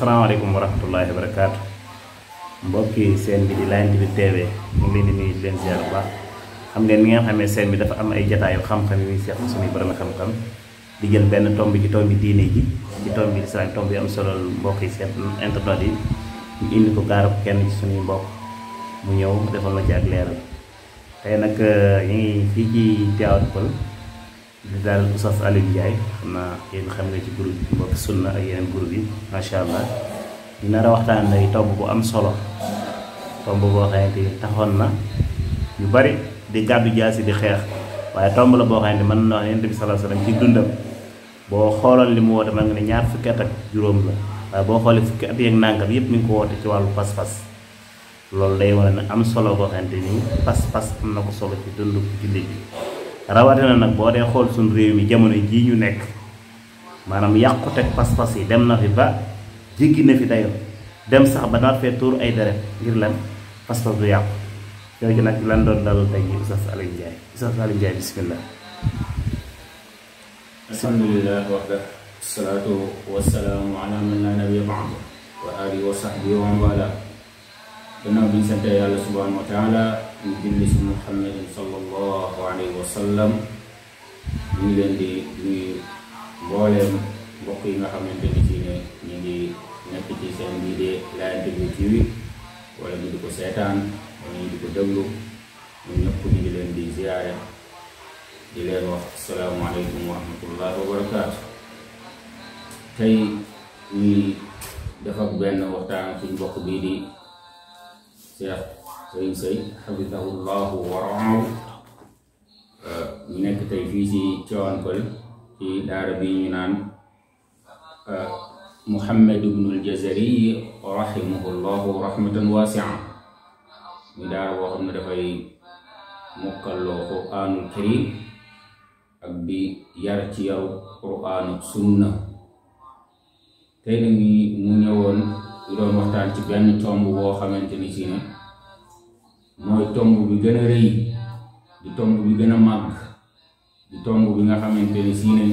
Assalamualaikum warahmatullahi wabarakatuh. Mbokki seen bi di Line TV TV ñu ngi leen di nuyu di leen ziar bu baax. Xam ngeen ni nga xamee seen bi dafa am ay jotaayu xam-xam yi seq suñuy borom xam-xam di jël benn tomb ci tomb bi diine ji ci tomb bi islam tomb bi am solo mbokk yi seen internet yi ñu indi ko gaarab kenn ci suñuy mbokk mu ñëw defal la ci ak leeral. Tey nag ñu ngi fii ci Tivaouane Peulh di daal Oustaz Aliou Ndiaye xam naa yéen xam nga ci groupe bi mbokk sunna ak yeneen groupe yi macha allah ñu nar a waxtaan lay tomb bu am solo tomb boo xamante ni taxoon na ñu bari di gàddu jaasi di xeex waaye tomb la boo xamante mën na wax Yonent bi sallallahu alayhi wasallam ci dundam boo xooloon li mu woote man nga ne ñaar fukki at ak juróom la waaye boo xoolee fukki at yeeg nàngam yépp mi ngi ko woote ci wàllu pas-pas loolu day wane ne am solo boo xamante ni pas-pas am na ko solo ci dundu jullit bi rawatina nag boo dee xool suñu réew mi jamono jii ñu nekk maanaam yàquteg pas-pas yi dem na fi ba jéggi na fi dayo dem sax ba naat fee tuur ay deret ngir lan pas-pas du yàqu yooyu nag lan doon dalal tey Oustaz Aliou Ndiaye Oustaz Aliou Ndiaye bismillah. alhamdulillah wahda salaatu wasalaamu ala man la nabiyya ba'da wa alihi wa sahbihi wa man wala gannaaw bi ñu sant yàlla subhanahu wa taala ñu julli si Muhammadin sallallahu alayhi wa sallam ñu ngi leen di nuyu mbooleem mbokk yi nga xamante ni ci ne ñu ngi nekk ci seen bii de Line TV wala ñu di ko seetaan wala ñu di ko déglu ñun ñëpp ñu ngi leen di ziyaare di leen wax asalaamaaleykum wa rahmatullahi wa barakaatu. tey ñuy def ak benn waxtaan suñ mbokk bii di Cheikh Sëriñ Sey hafidahullahu wa ra'ahu ñu nekk tey fii ci Tivaouane Peulh ci daara bi ñu naan Muhammad ibnul Jazari rahimahullahu rahmatan wasi'a muy daara boo xam ne dafay mokkalloo Qur'aanul Karim ak di yar ci yaru Qur'aan sunna. tey nag mu ñëwoon ñu doon waxtaan ci benn tomb boo xamante ni si ne mooy tomb bi gën a rëy di tomb bi gën a màgg di tomb bi nga xamante ni si ne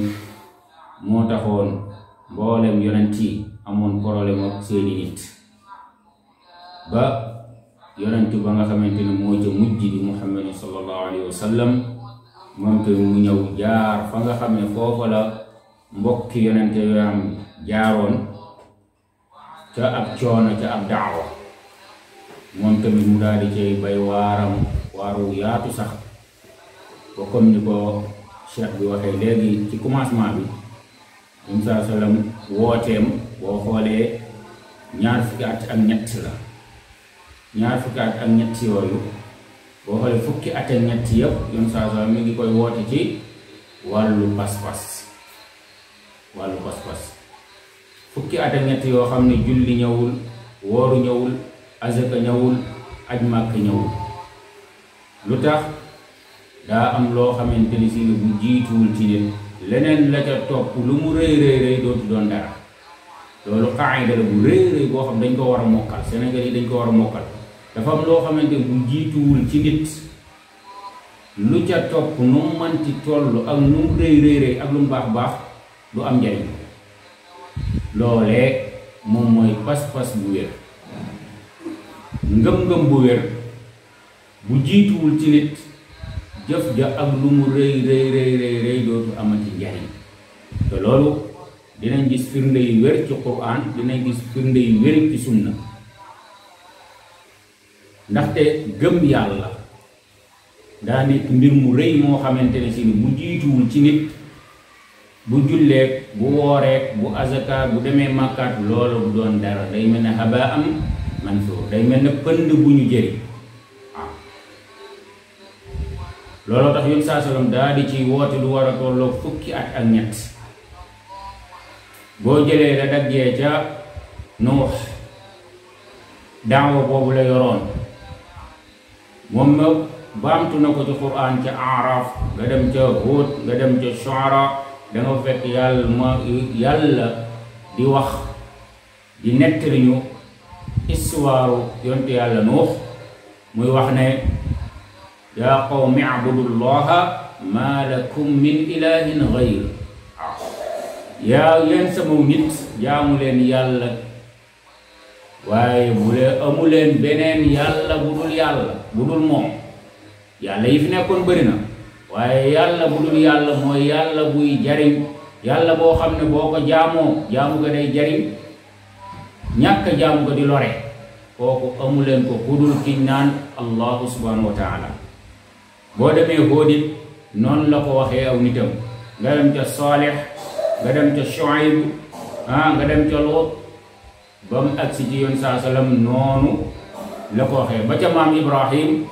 moo taxoon mboolem yonent yi amoon problème ak seeni nit ba yonent ba nga xamante ni moo ca mujj di Muhammad sallallahu alayhi wa sallam moom te mu ñëw jaar fa nga xam ne foofa la mbokki yonent yooyu am jaaroon ca ab coono ca ab daawa moom tamit mu daal di cay bay waaru yaatu sax ba comme ni ko cheikh bi waxee léegi ci commencement bi im saa sallam wooteem boo xoolee ñaar fukki at ak ñett la ñaar fukki at ak ñett yooyu boo xoolee fukki at ak ñett yëpp im saa sallam mi ngi koy woote ci wàllu pas-pas fukki at ak ñett yoo xam ne julli ñëwul wooru ñëwul azaka ñëwul aj màkk ñëwul lu tax daa am loo xamante ni si bu jiituwul ci nit leneen la ca topp lu mu rëy dootu doon dara loolu qaayida la bu rëy boo xam dañ ko war a mokkal Sénégal yi dañ ko war a mokkal dafa am loo xamante bu jiituwul ci nit lu ca topp nu mu manti toll ak nu mu rëy ak lu mu baax du am njariñ loolee moom mooy pas-pas bu wér ngëm-ngëm bu wér bu jiituwul ci nit jëf ja ak lu mu rëy dootu amati njariñ te loolu dinañ gis firnde yu wér ci Qur'an dinañ gis firnde yu wér ci sunna ndaxte gëm yàlla daa nekk mbir mu rëy moo xamante ne si bu jiituwul ci nit bu julleek bu wooreek bu azaka bu demee màkkaat loolu bu doon dara day mel ne haba am mansuur day mel ne pënd bu ñu jëri waaw looloo tax yoon saa sallam daa di ci woote lu war a tolloog fukki at ak ñett boo jëlee la daggee ca Nuux daawa boobu la yoroon moom nag baamtu na ko ci Qur'an ca Araf nga dem ca Hud nga dem ca Shu'ara da nga fekk yàlla di wax di nettali ñu histoire yonte yàlla Nuux muy wax ne yaa qawmi i'budullaha ma lakum min ilahin ghayr yaa yéen sama nit jaamu leen yàlla waaye bu lee amuleen beneen yàlla bu dul moom. yàlla yi fi nekkoon bëri na waaye yàlla bu dul yàlla mooy yàlla buy jariñ, yàlla boo xam ne boo ko jaamu ga day jariñ, ñàkk jaamu ga di lore. kooku amuleen ko ku dul kiñ naan allahu subhanahu wa taala. boo demee Hóodit noonu la ko waxee aw nitam, nga dem ca Saalix, nga dem ca Shuayb, nga dem ca Luut, ba mu agsi ci yoon saa sallam noonu la ko waxee ba ca maam Ibrahim,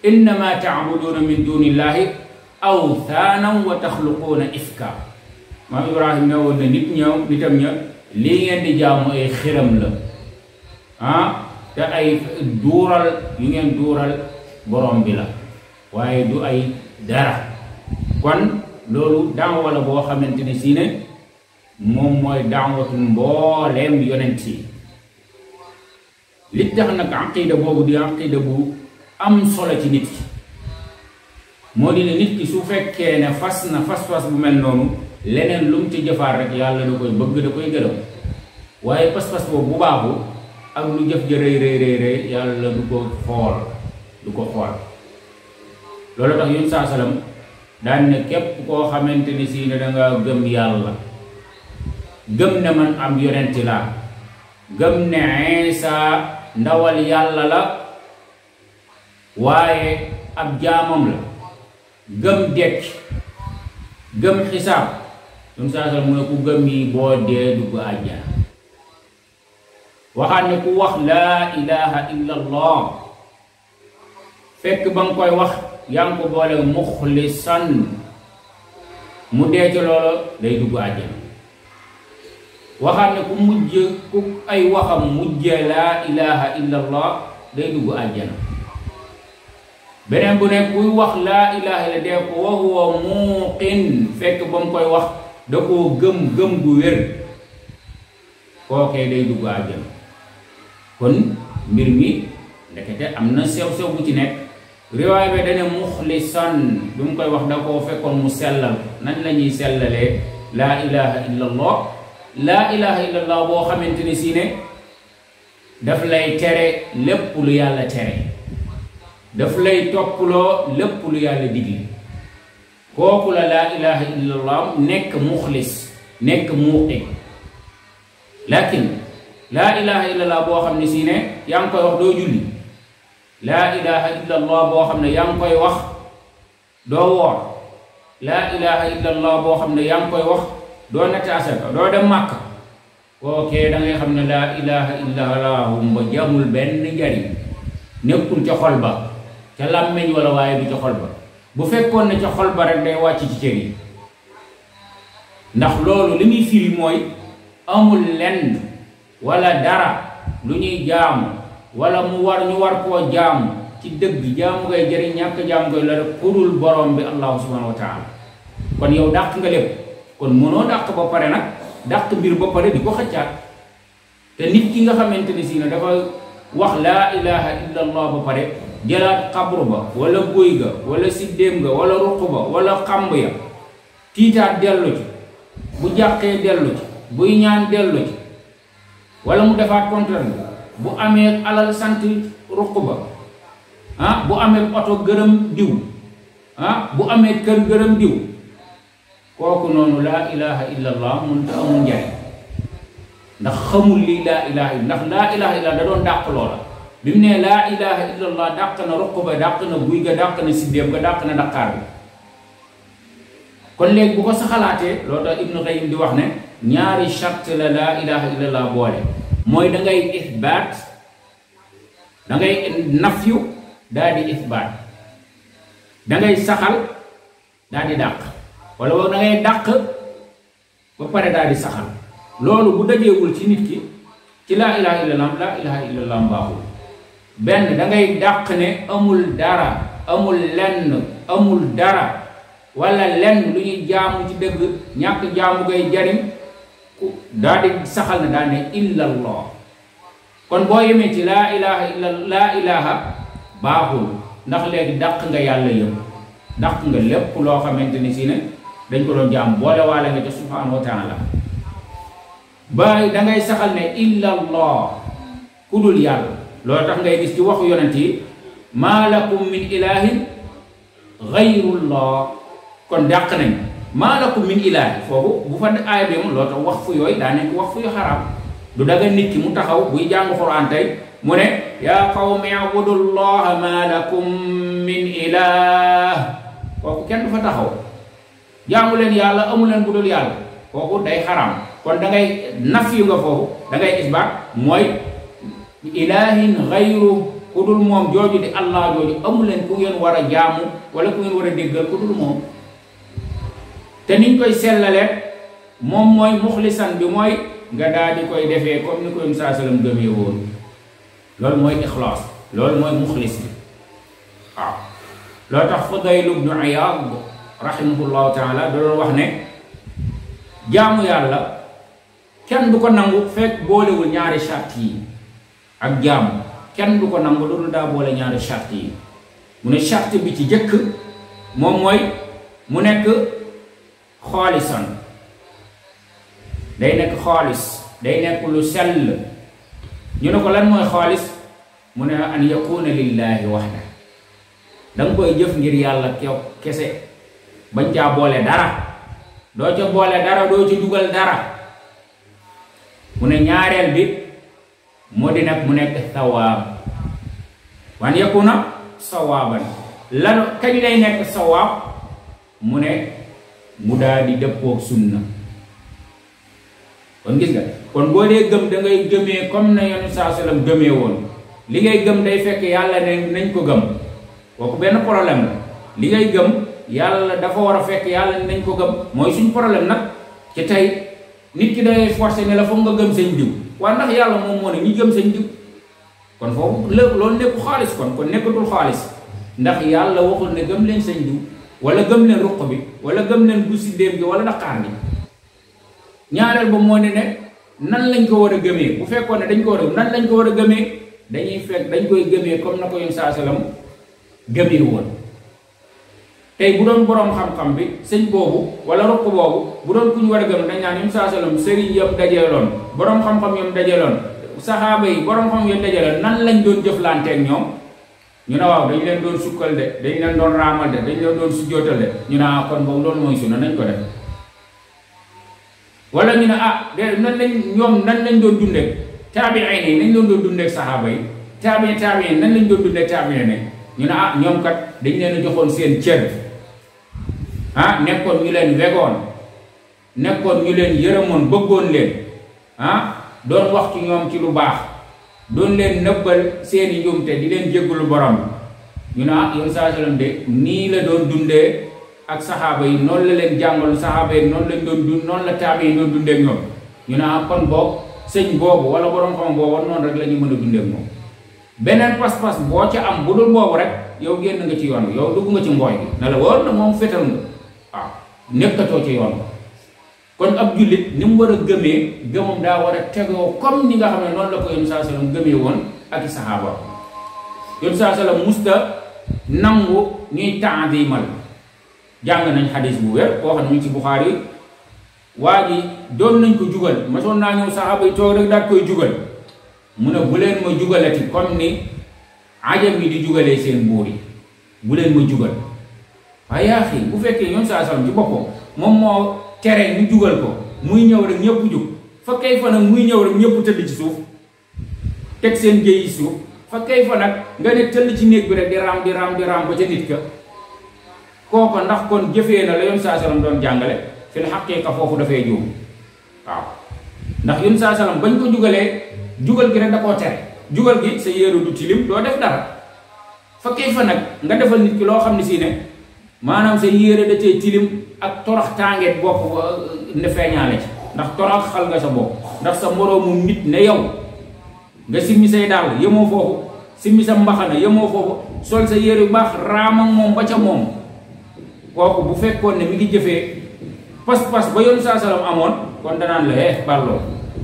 innama taabuduuna min dunillahi awthaanan wa taxluquuna ifka. maam Ibrahim ne woon na nitam ña lii ngeen di jaamu ay xiram la te ay duural yu ngeen duural borom bi la waaye du ay dara. kon loolu daawa la boo xamante ne si ne moom mooy daawatu mbooleem yonent yi. li tax nag aqida boobu di aqida bu am solo ci nit ki moo di ne nit ki su fekkee ne fas bu mel noonu, leneen lu mu ci jëfaat rek yàlla da koy bëgg, da koy gërëm. waaye pas-pas boobu bu baaxul ak lu jëf ja rëy yàlla du ko xool. loolu tax yun saa salam daan ne képp koo xamante ni si ne danga gëm yàlla, gëm ne man am yonenti laa, gëm ne Iisa ndawal yàlla la waaye ab jaamam la, gëm dekk, gëm xisaab, yun saa salam mu ne ku gëm yi boo dee dugg àjjana. waxaat ne ku wax laa ilaha illa allah fekk ba nga koy wax yaa ngi ko boole muxlisan, mu dee ci loolu day dugg àjjana. waxaat ne ku ay waxam mujje laa ilaha illa allah day dugg àjjana. beneen bu ne kuy wax laa ilaha illa dee ko wa huwa muuqin fekk ba mu koy wax da koo gëm gu wér, kookee day dugg àjjana. kon mbir mi ndekete am na sew bu ci nekk. riwaay bi dane muxlisan bi mu koy wax da koo fekkoon mu sellal. nañ la ñuy sellalee laa ilaha illa allah? laa ilaha illa allah boo xamante ni si ne daf lay tere lépp lu yàlla tere, daf lay topploo lépp lu yàlla digle. kooku la laa ilaha illa allah nekk muxlis, nekk muuqi. lakin laa ilaha illa allah boo xam ne si ne yaa ngi koy wax doo julli, laa ilaha illa allah boo xam ne yaa ngi koy wax doo woor, laa ilaha illa allah boo xam ne yaa ngi koy wax doo natt asaka, doo dem Màkka, kookee da ngay xam ne laa ilaha illa allah ba jamul benn njariñ, nekkul ca xol ba, ca làmmeñ wala waaye du ca xol ba. bu fekkoon ne ca xol ba rek day wàcc ci cër yi, ndax loolu li muy firi mooy amul lenn wala dara lu ñuy jaamu wala ñu war koo jaamu ci dëgg, jaamu ngay jëriñ ñàkk jaamu ngay la rek kurul borom bi allahu subhanahu wa taala. kon yow dàq nga lépp. kon mënoo dàq ba pare nag dàq mbir ba pare di ko xëccaat. te nit ki nga xamante ni si ne dafa wax laa ilaha illa allah ba pare jëlaat xabru ba wala guy ga wala siddéem ga wala ruq ba wala xamb ya tiitaat dellu ci, bu jàqee dellu ci, buy ñaan dellu ci, wala mu defaat contraire bu amee alal sant ruq ba bu amee oto gërëm diw bu amee kër gërëm diw, kooku noonu laa ilaha illa allah mun ta amul njariñ. ndax xamul lii laa ilaha illa, ndax laa ilaha illa da doon dàq loola. bi mu nee laa ilaha illa allah dàq na ruq ba, dàq na guy ga, dàq na siddéem ga, dàq na daqaar bi. kon léegi bu ko saxalaatee loolu tax Ibnu Qayyim di wax ne ñaari charte la laa ilaha illa allah boole, mooy da ngay isbaat, da ngay nafyu daal di isbaat, da ngay saxal daal di dàq, wala boog da ngay dàq ba pare daal di saxal. loolu bu dajeewul ci nit ki ci laa ilaha illallah, laa ilaha illallah mbaaxul. benn da ngay dàq ne amul dara, amul lenn, amul dara wala lenn lu ñuy jaamu ci dëgg, ñàkk jaamu ngay jariñ, daal di saxal na daal ne illallah. kon boo yemee ci laa ilaha illa laa ilaha baaxul, ndax léegi dàq nga yàlla yëpp, dàq nga lépp loo xamante ni si ne dañ ko doon jaam, boole waale nga ca subhanahu wa taala. ba da ngay saxal ne illallah, ku dul yàlla. loolu tax ngay gis ci waxu yonent yi maa lakum min ilahin gayrullah, kon dàq nañ maa lakum min ilahin foofu bu fa aaya bi moom loolu tax wax fu yooyu daa nekk wax fu yu xaraam. du daga nit ki mu taxaw buy jàng Qur'an tey mu ne yaa qawmi abudullaha ma lakum min ilah, kooku kenn du fa taxaw. jaamu leen yàlla amu leen bu dul yàlla, kooku day xaraam. kon da ngay naf yu nga foofu da ngay isbaat mooy ilahin gayru ku dul moom jooju di allah jooju amu leen ku ngeen war a jaamu wala ku ngeen war a déggal ku dul moom. te niñ koy sellalee moom mooy muxlisan bi mooy nga daal di koy defee comme ni ko Yonent saa sallam gëmee woon. loolu mooy ixlaas, loolu mooy muxlis bi waaw. loo tax Fudayl ibn Iyaad rahimahullahu taala da doon wax ne jaamu yàlla kenn du ko nangu fekk boolewul ñaari charte yi. ak jaamu kenn du ko nangu loolu daa boole ñaari charte yi. mu ne charte bi ci jëkk moom mooy mu nekk xaalisan, day nekk xaalis, day nekk lu sell. ñu ne ko lan mooy xaalis, mu ne an yakuna lillahi waxda, da nga koy jëf ngir yàlla kese, bañ caa boole dara, doo ca boole dara, doo ca dugal dara. mu ne ñaareel bi moo di nag mu nekk sawaab, wan yakuna sawaaban. lan kañ lay nekk sawaab, mu ne mu daal di dëppoog sunna. kon gis nga kon boo dee gëm da ngay gëmee comme na Yonent saa sallam gëmee woon. li ngay gëm day fekk yàlla ne nañ ko gëm, kooku benn problème la. li ngay gëm yàlla dafa war a fekk yàlla ne nañ ko gëm, mooy suñ problème nag. ci tey nit ki day forcé ne la foog nga gëm sëñ diw, waaye ndax yàlla moom moo ne ñu gëm sëñ diw. kon foofu loolu nekku xaalis, kon nekkatul xaalis. ndax yàlla waxul ne gëm leen sëñ diw wala gëm leen ruq bi wala gëm leen bu siddéem gi wala daqaar bi. ñaareel ba moo ne nan lañ ko war a gëmee. bu fekkoon ne dañ ko war a nan lañ ko war a gëmee, dañuy fekk dañ koy gëmee comme na ko Yonent saa sallam gëmee woon. tey bu doon boroom xam-xam bi sëñ boobu wala ruq boobu bu doon ku ñu war a gëm dañ naan Yonent saa sallam sëriñ yam dajeeloon, boroom xam-xam yam dajeeloon, saxaaba yi boroom xam yam dajeeloon, nan lañ doon jëflanteeg ñoom. ñu ne waaw dañu leen doon sukkal de, dañu leen doon raamal de, dañu leen doon sujjootal de. ñu ne kon boobu loolu mooy sunna, nañ ko def. wala ñu ne de nan lañ doon dundee taabiin yi nañ doon dundee saxaaba yi, taabiin nan lañ doon dundee taabiin yi. ñu ne ñoom kat dañ leen a joxoon seen cër, nekkoon ñu leen wegoon, nekkoon ñu leen yërëmoon, bëggoon leen, doon wax ci ñoom ci lu baax, doon leen nëbbal seeni njuumte, di leen jéggulu borom. ñu ne Yonent saa sallam de nii la doon dundee ak saxaaba yi, noonu la leen jàngal, saxaaba yi noonu lañ doon dund, noonu la taabi yi doon dundee ak ñoom. ñu ne kon boog sëñ boobu wala borom xam boobu noonu rek la ñu mën a dundee ak moom. beneen pas-pas boo ca am bu dul boobu rek yow génn nga ci yoon bi, yow dugg nga ci mbooy bi, na la wóor na moom fétal nga waaw, nekkatoo ci yoon. kon ab jullit ni mu war a gëmee, gëmam daa war a tegoo comme ni nga xam ne noonu la ko Yonent saa sallam gëmee woon ak i saxaaba. Yonent saa sallam musta nangu ñuy taadimal. jàng nañ xadis bu wér koo xam ne ñu ci Buxaari yi, waa ji doon nañ ko jugal, masoon naa ñëw saxaaba yi toog rek daal koy jugal. mu ne bu leen ma jugalati comme ni ajam yi di jugalee seen buur yi, bu leen ma jugal. waaye yaa xii bu fekkee Yonent saa sallam ci boppam moom moo tere ñu jugal ko, muy ñëw rek ñëpp jug, fa kay fa nag muy ñëw rek ñëpp tëdd ci suuf teg seen jëyi suuf, fa kay fa nag nga ne tëll ci néeg bi rek di raam ba ca nit ka. kooko ndax kon jëfee na la Yonent saa sallam doon jàngale, fil xaqiiqa foofu dafay juum waaw. ndax Yonent saa sallam bañ ko jugal gi rek da koo tere. jugal gi sa yéeru du tilim doo def dara, fa kay fa nag nga defal nit ki loo xam ne si ne maanaam sa yére da cay tilim ak torox tàngeet bopp ne feeñaale ci, ndax torox xal nga sa bopp, ndax sa moroomu nit ne yow nga simmi say dàll yemoo foofu, simmi sa mbaxana yemoo foofu, sol sa yére yu baax raam ak moom ba ca moom. kooku bu fekkoon ne mi ngi jëfee pas-pas ba Yonent saa sallam amoon, kon danaan la balloo.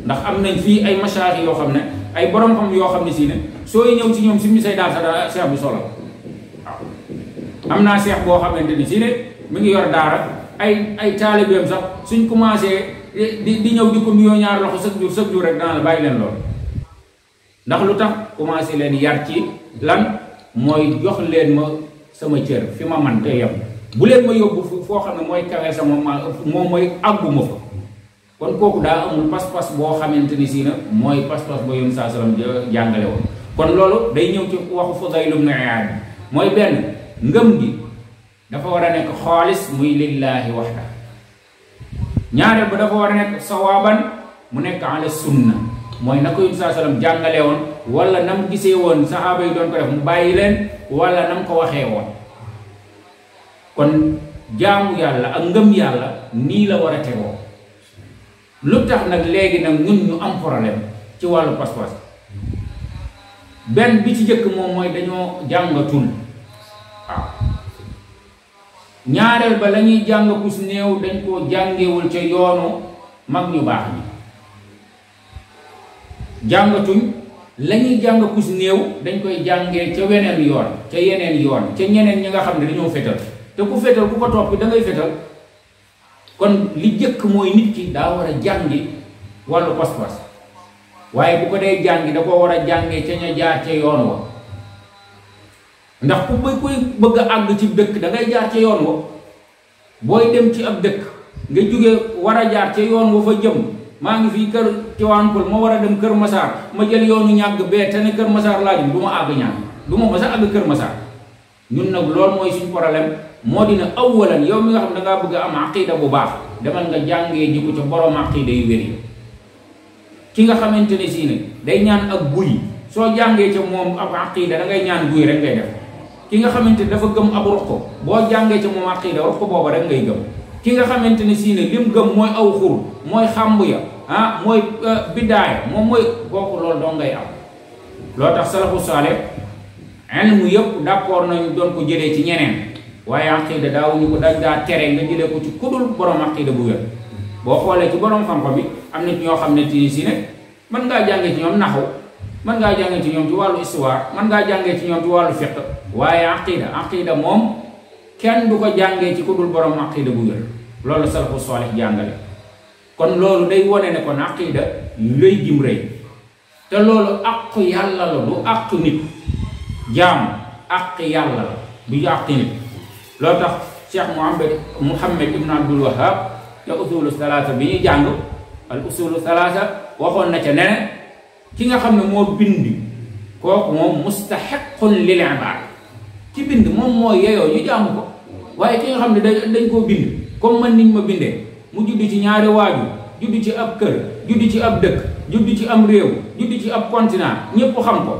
ndax am nañ fii ay masaayix yoo xam ne ay borom xam yoo xam ne si ne sooy ñëw ci ñoom simmi say daal sa dara seex bi solo waaw. am naa seex boo xamante ni si ne mi ngi yor daara, ay taalibeem sax suñ commencé di ñëw di ko nuyoo ñaar loxo chaque jour rek danaa la bàyyi leen lool. ndax lu tax commencé leen yar ci lan mooy jox leen ma sama cër fi ma man te yem bu leen ma yóbbu foo xam ne mooy kawe sama moom mooy àgguma fa kon kooku daa amul pas-pas boo xamante ni si na mooy pas-pas ba yoon saa sallam jàngale woon kon loolu day ñëw ci waxu Fudayl ibn Iyaad mooy benn ngëm gi dafa war a nekk xaalis muy lillaahi waxda ñaareel ba dafa war a nekk sawaaban mu nekk ala sunna mooy na ko yoon saa sallam jàngale woon wala nam gisee woon saxaaba yi doon ko def mu bàyyi leen wala nam ko waxee woon kon jaamu yàlla ak ngëm yàlla nii la war a tegoo lu tax nag léegi nag ñun ñu am problème ci wàllu pas-pas benn bi ci jëkk moom mooy dañoo jàngatul waaw ñaareel ba la ñuy jàng kus néew dañ koo jàngewul ca yoonu mag ñu baax ñi jàngatuñ la ñuy jàng kus néew dañ koy jàngee ca weneen yoon ca yeneen yoon ca ñeneen ñi nga xam ne dañoo fetal te ku fetal ku ko topp da ngay fetal kon li jëkk mooy nit ki daa war a jàngi wàllu pas-pas waaye bu ko dee jàngi da ko war a jàngee ca ña jaar ca yoon wa ndax ku koy bëgg a àgg ci dëkk da ngay jaar ca yoon wa booy dem ci ab dëkk nga jóge war a jaar ca yoon wa fa jëm maa ngi fii kër Tivaouane Peulh ma war a dem Kër Massar ma jël yoonu ñàgg bee te ne Kër Massar laa jëm du ma àgg ñàgg du ma mës a àgg Kër Massar ñun nag loolu mooy suñu problème moo dina awalan yow mi nga xam ne dangaa bëgg a am aqida bu baax demal nga jàngee ji ko ca borom aqida yu wér yi ki nga xamante ne si ne day ñaan ak guy soo jàngee ca moom ab aqida da ngay ñaan guy rek ngay def ki nga xamante ne dafa gëm ab ruq boo jàngee ca moom aqida ruq booba rek ngay gëm ki nga xamante ne si ne lim gëm mooy aw xur mooy xàmb ya mooy biddaaya moom mooy kooku loolu doo ngay am loo tax salafu saaleh ilmu yëpp d'accord nañu doon ko jëlee ci ñeneen waaye aqida daawuñu ko dañ daa tere nga jëlee ko ci kudul borom aqida bu wér boo xoolee ci borom xam-xam bi am na ñoo xam ne ti si ne mën ngaa jàngee ci ñoom naxu mën ngaa jàngee ci ñoom ci wàllu histoire mën ngaa jàngee ci ñoom ci wàllu fiqh waaye aqida moom kenn du ko jàngee ci kudul borom aqida bu wér loolu salafu saalih jàngale kon loolu day wone ne kon aqida lay gim rëy te loolu aqu yàlla la du aqu nit jaam aqu yàlla la du aqu nit loolu tax Cheikh Muhammad ibn Abdul Wahhab te usulu salaasa bi ñuy jàng al usulu salaasa waxoon na ca nene ki nga xam ne moo bind kooku moom mustahiqun lil ibaad ki bind moom moo yeyoo ñu jaamu ko waaye ki nga xam ne dañ koo bind comme man niñ ma bindee mu judd ci ñaari waaju judd ci ab kër judd ci ab dëkk judd ci am réew judd ci ab continent ñépp xam ko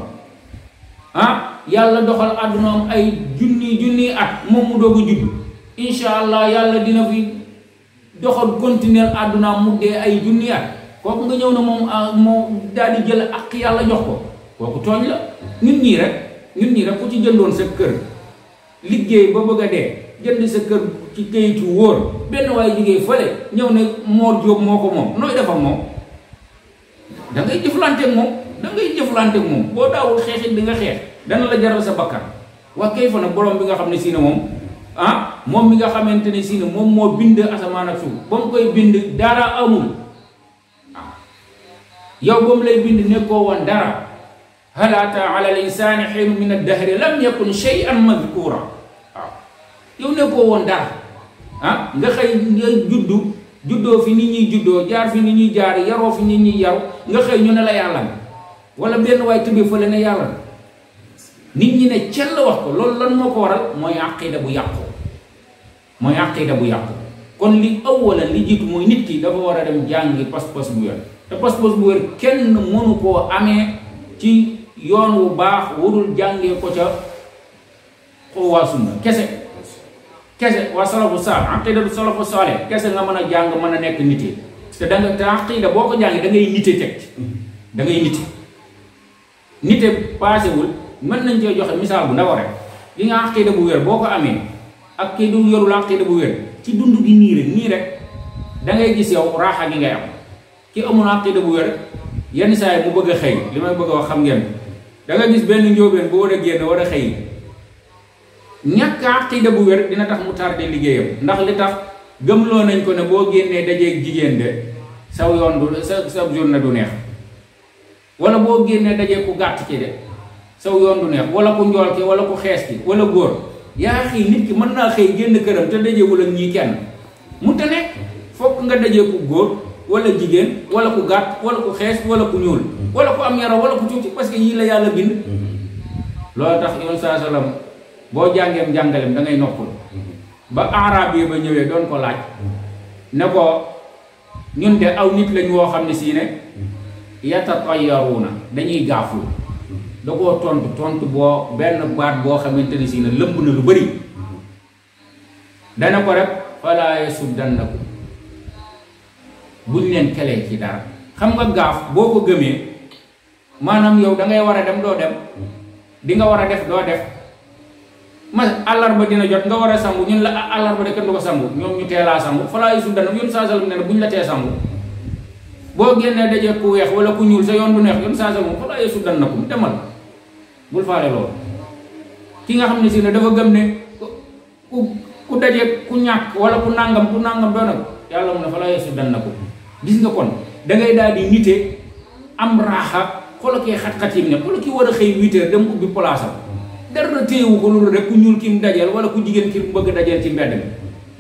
yàlla doxal àddunaam ay junni at moom mu doog a judd insha allah yàlla dina fi doxal continuer àddunaam mu dee ay junni at kooku nga ñëw na moom moo daal di jël ak yàlla jox ko kooku tooñ la ñun ñii rek ku ci jëndoon sa kër liggéey ba bëgg a dee jënd sa kër ci këyitu wóor benn waaye liggéey fële ñëw ne Mor Jóob moo ko moom nooy def ak moom da ngay jëflante ak moom boo daawul xeexit di nga xeex dana la jaral sa bakkan waa kay fa nag borom bi nga xam ne si ne moom moom mi nga xamante ne si ne moom moo bind asamaan ak suuf ba mu koy bind dara amul yow ba mu lay bind nekkoo woon dara hal ataa ala al insaani hiinun min ad-dahri lam yakun shay'an madhkuura yow nekkoo woon dara nga xëy nga juddoo fi nit ñuy juddoo jaar fi nit ñuy jaar yaroo fi nit ñuy yaru nga xëy ñu ne la yàlla wala benn waay tëbee fële ne yàlla nit ñi ne cell wax ko loolu lan moo ko waral mooy aqida bu yàqu kon li awalan li jiitu mooy nit ki dafa war a dem jàngi pas-pas bu wér te pas-pas bu wér kenn mënu koo amee ci yoon wu baax warul jàngee ko ca waa sunna kese waa salafu saalih aqida du salafu saalih kese nga mën a jàng mën a nekk nite te te aqida boo ko jàngee da ngay nite teg da ngay nite paasewul mën nañ cee joxe misaal bu ndaw rek li nga aqida bu wér boo ko amee ak kii du yorul aqida bu wér ci dund gi nii rek da ngay gis yow raaxa gi ngay am ki amul aqida bu wér yenn saa yi mu bëgg a xëy li may bëgg a wax xam ngeen da nga gis benn njóobeen bu war a génn war a xëy ñàkk aqida bu wér dina tax mu tardé liggéeyam ndax li tax gëmloo nañ ko ne boo génnee dajeeg jigéen de saw yoon du sa journée du neex wala boo génnee dajee ku gàtt ki de saw yoon du neex, wala ku njool ki wala ku xees ki wala góor. yaa xii nit ki mën naa xëy génn këram te dajewul ak ñii kenn mu te nekk fokk nga dajee ku góor wala jigéen wala ku gàtt wala ku xees wala ku ñuul wala ku am yaram wala ku tuuti, parce que yii la yàlla bind. loolu tax yoon saa salaam boo jàngeem jàngaleem da ngay noppul. ba arab yi ba ñëwee doon ko laaj ne ko ñun de aw nit lañ woo xam ne si ne yatatayaruna dañuy gaaflu. da koo tontu boo benn baat boo xamante ne si ne lëmb na lu bari. dana ko rek falaa yasuddannakum buñ leen kelee ci dara. xam nga gaaf boo ko gëmee maanaam yow da ngay war a dem doo dem, di nga war a def doo def. ma àllarba dina jot nga war a sangu ñun la àllarba de kenn du ko sangu, ñoom ñu teelaa sangu. falaa yasuddannakum yoon saa sallam ne buñ la tee sangu. boo génnee dajee ku weex wala ku ñuul sa yoon du neex, yoon saa sallam falaa yasuddannakum demal. bul faale loolu. ki nga xam ne si ne dafa gëm ne ku daje ku ñàkk wala ku nàngam doona ko yàlla mu ne fa la yasuddannakum. gis nga kon da ngay daal di nite am raaxa. xoola kee xat-xat yi ne xoola ki war a xëy 8 heures dem ubbi place am dara téyewu ko loolu rek ku ñuul ki mu dajeel wala ku jigéen ki mu bëgg dajeel ci mbedd mi.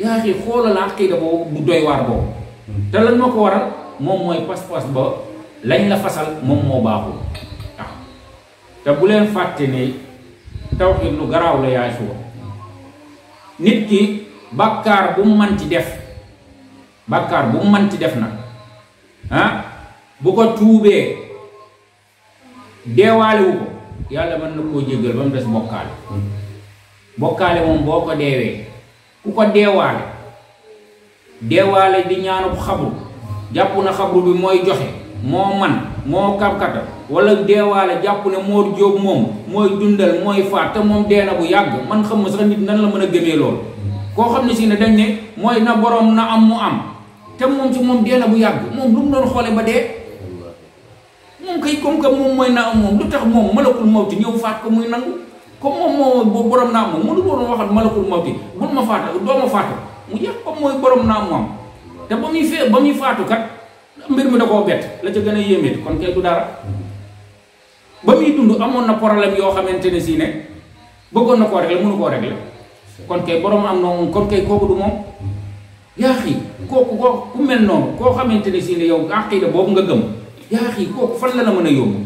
yaa xii xoola la aqida boobu bu doy waar boobu. te lan moo ko waral moom mooy pas-pas ba lañ la fasal moom moo baaxul. te bu leen fàtte ne tawxiid lu garaaw la yaay suba. nit ki bàkkaar bu mu manti def nag bu ko tuubee deewaalewu ko yàlla mën na koo jéggal ba mu des bokkaale. bokkaale moom boo ko deewee ku ko deewaale di ñaanub xabru jàpp na xabru bi mooy joxe moo man moo kamkata wala deewaale jàpp ne Mor Jóob moom mooy dundal mooy faat te moom dee na bu yàgg. man xam ma sax nit nan la mën a gëmee loolu. koo xam ne si ne dañ ne mooy na borom na am mu am te moom ci moom dee na bu yàgg. moom lu mu doon xoole ba dee moom kay comme que moom mooy na am moom lu tax moom malakul mawti ñëw faat ko muy nangu comme moom moo borom na am moom mënu doon waxat malakul mawti bul ma faata doo ma faata mu jeex comme mooy borom na am moom. te ba muy faatu kat mbir mi da koo bett la ca gën a yéeme kon kay du dara. ba muy dund amoon na problème yoo xamante ne si ne bëggoon na koo régler mënu koo régler kon kay borom am noonu kon kay kooku du moom. yaa xii kooku ku mel noonu koo xamante ne si ne yow aqida boobu nga gëm yaa xii kooku fan la mën a yóbbu.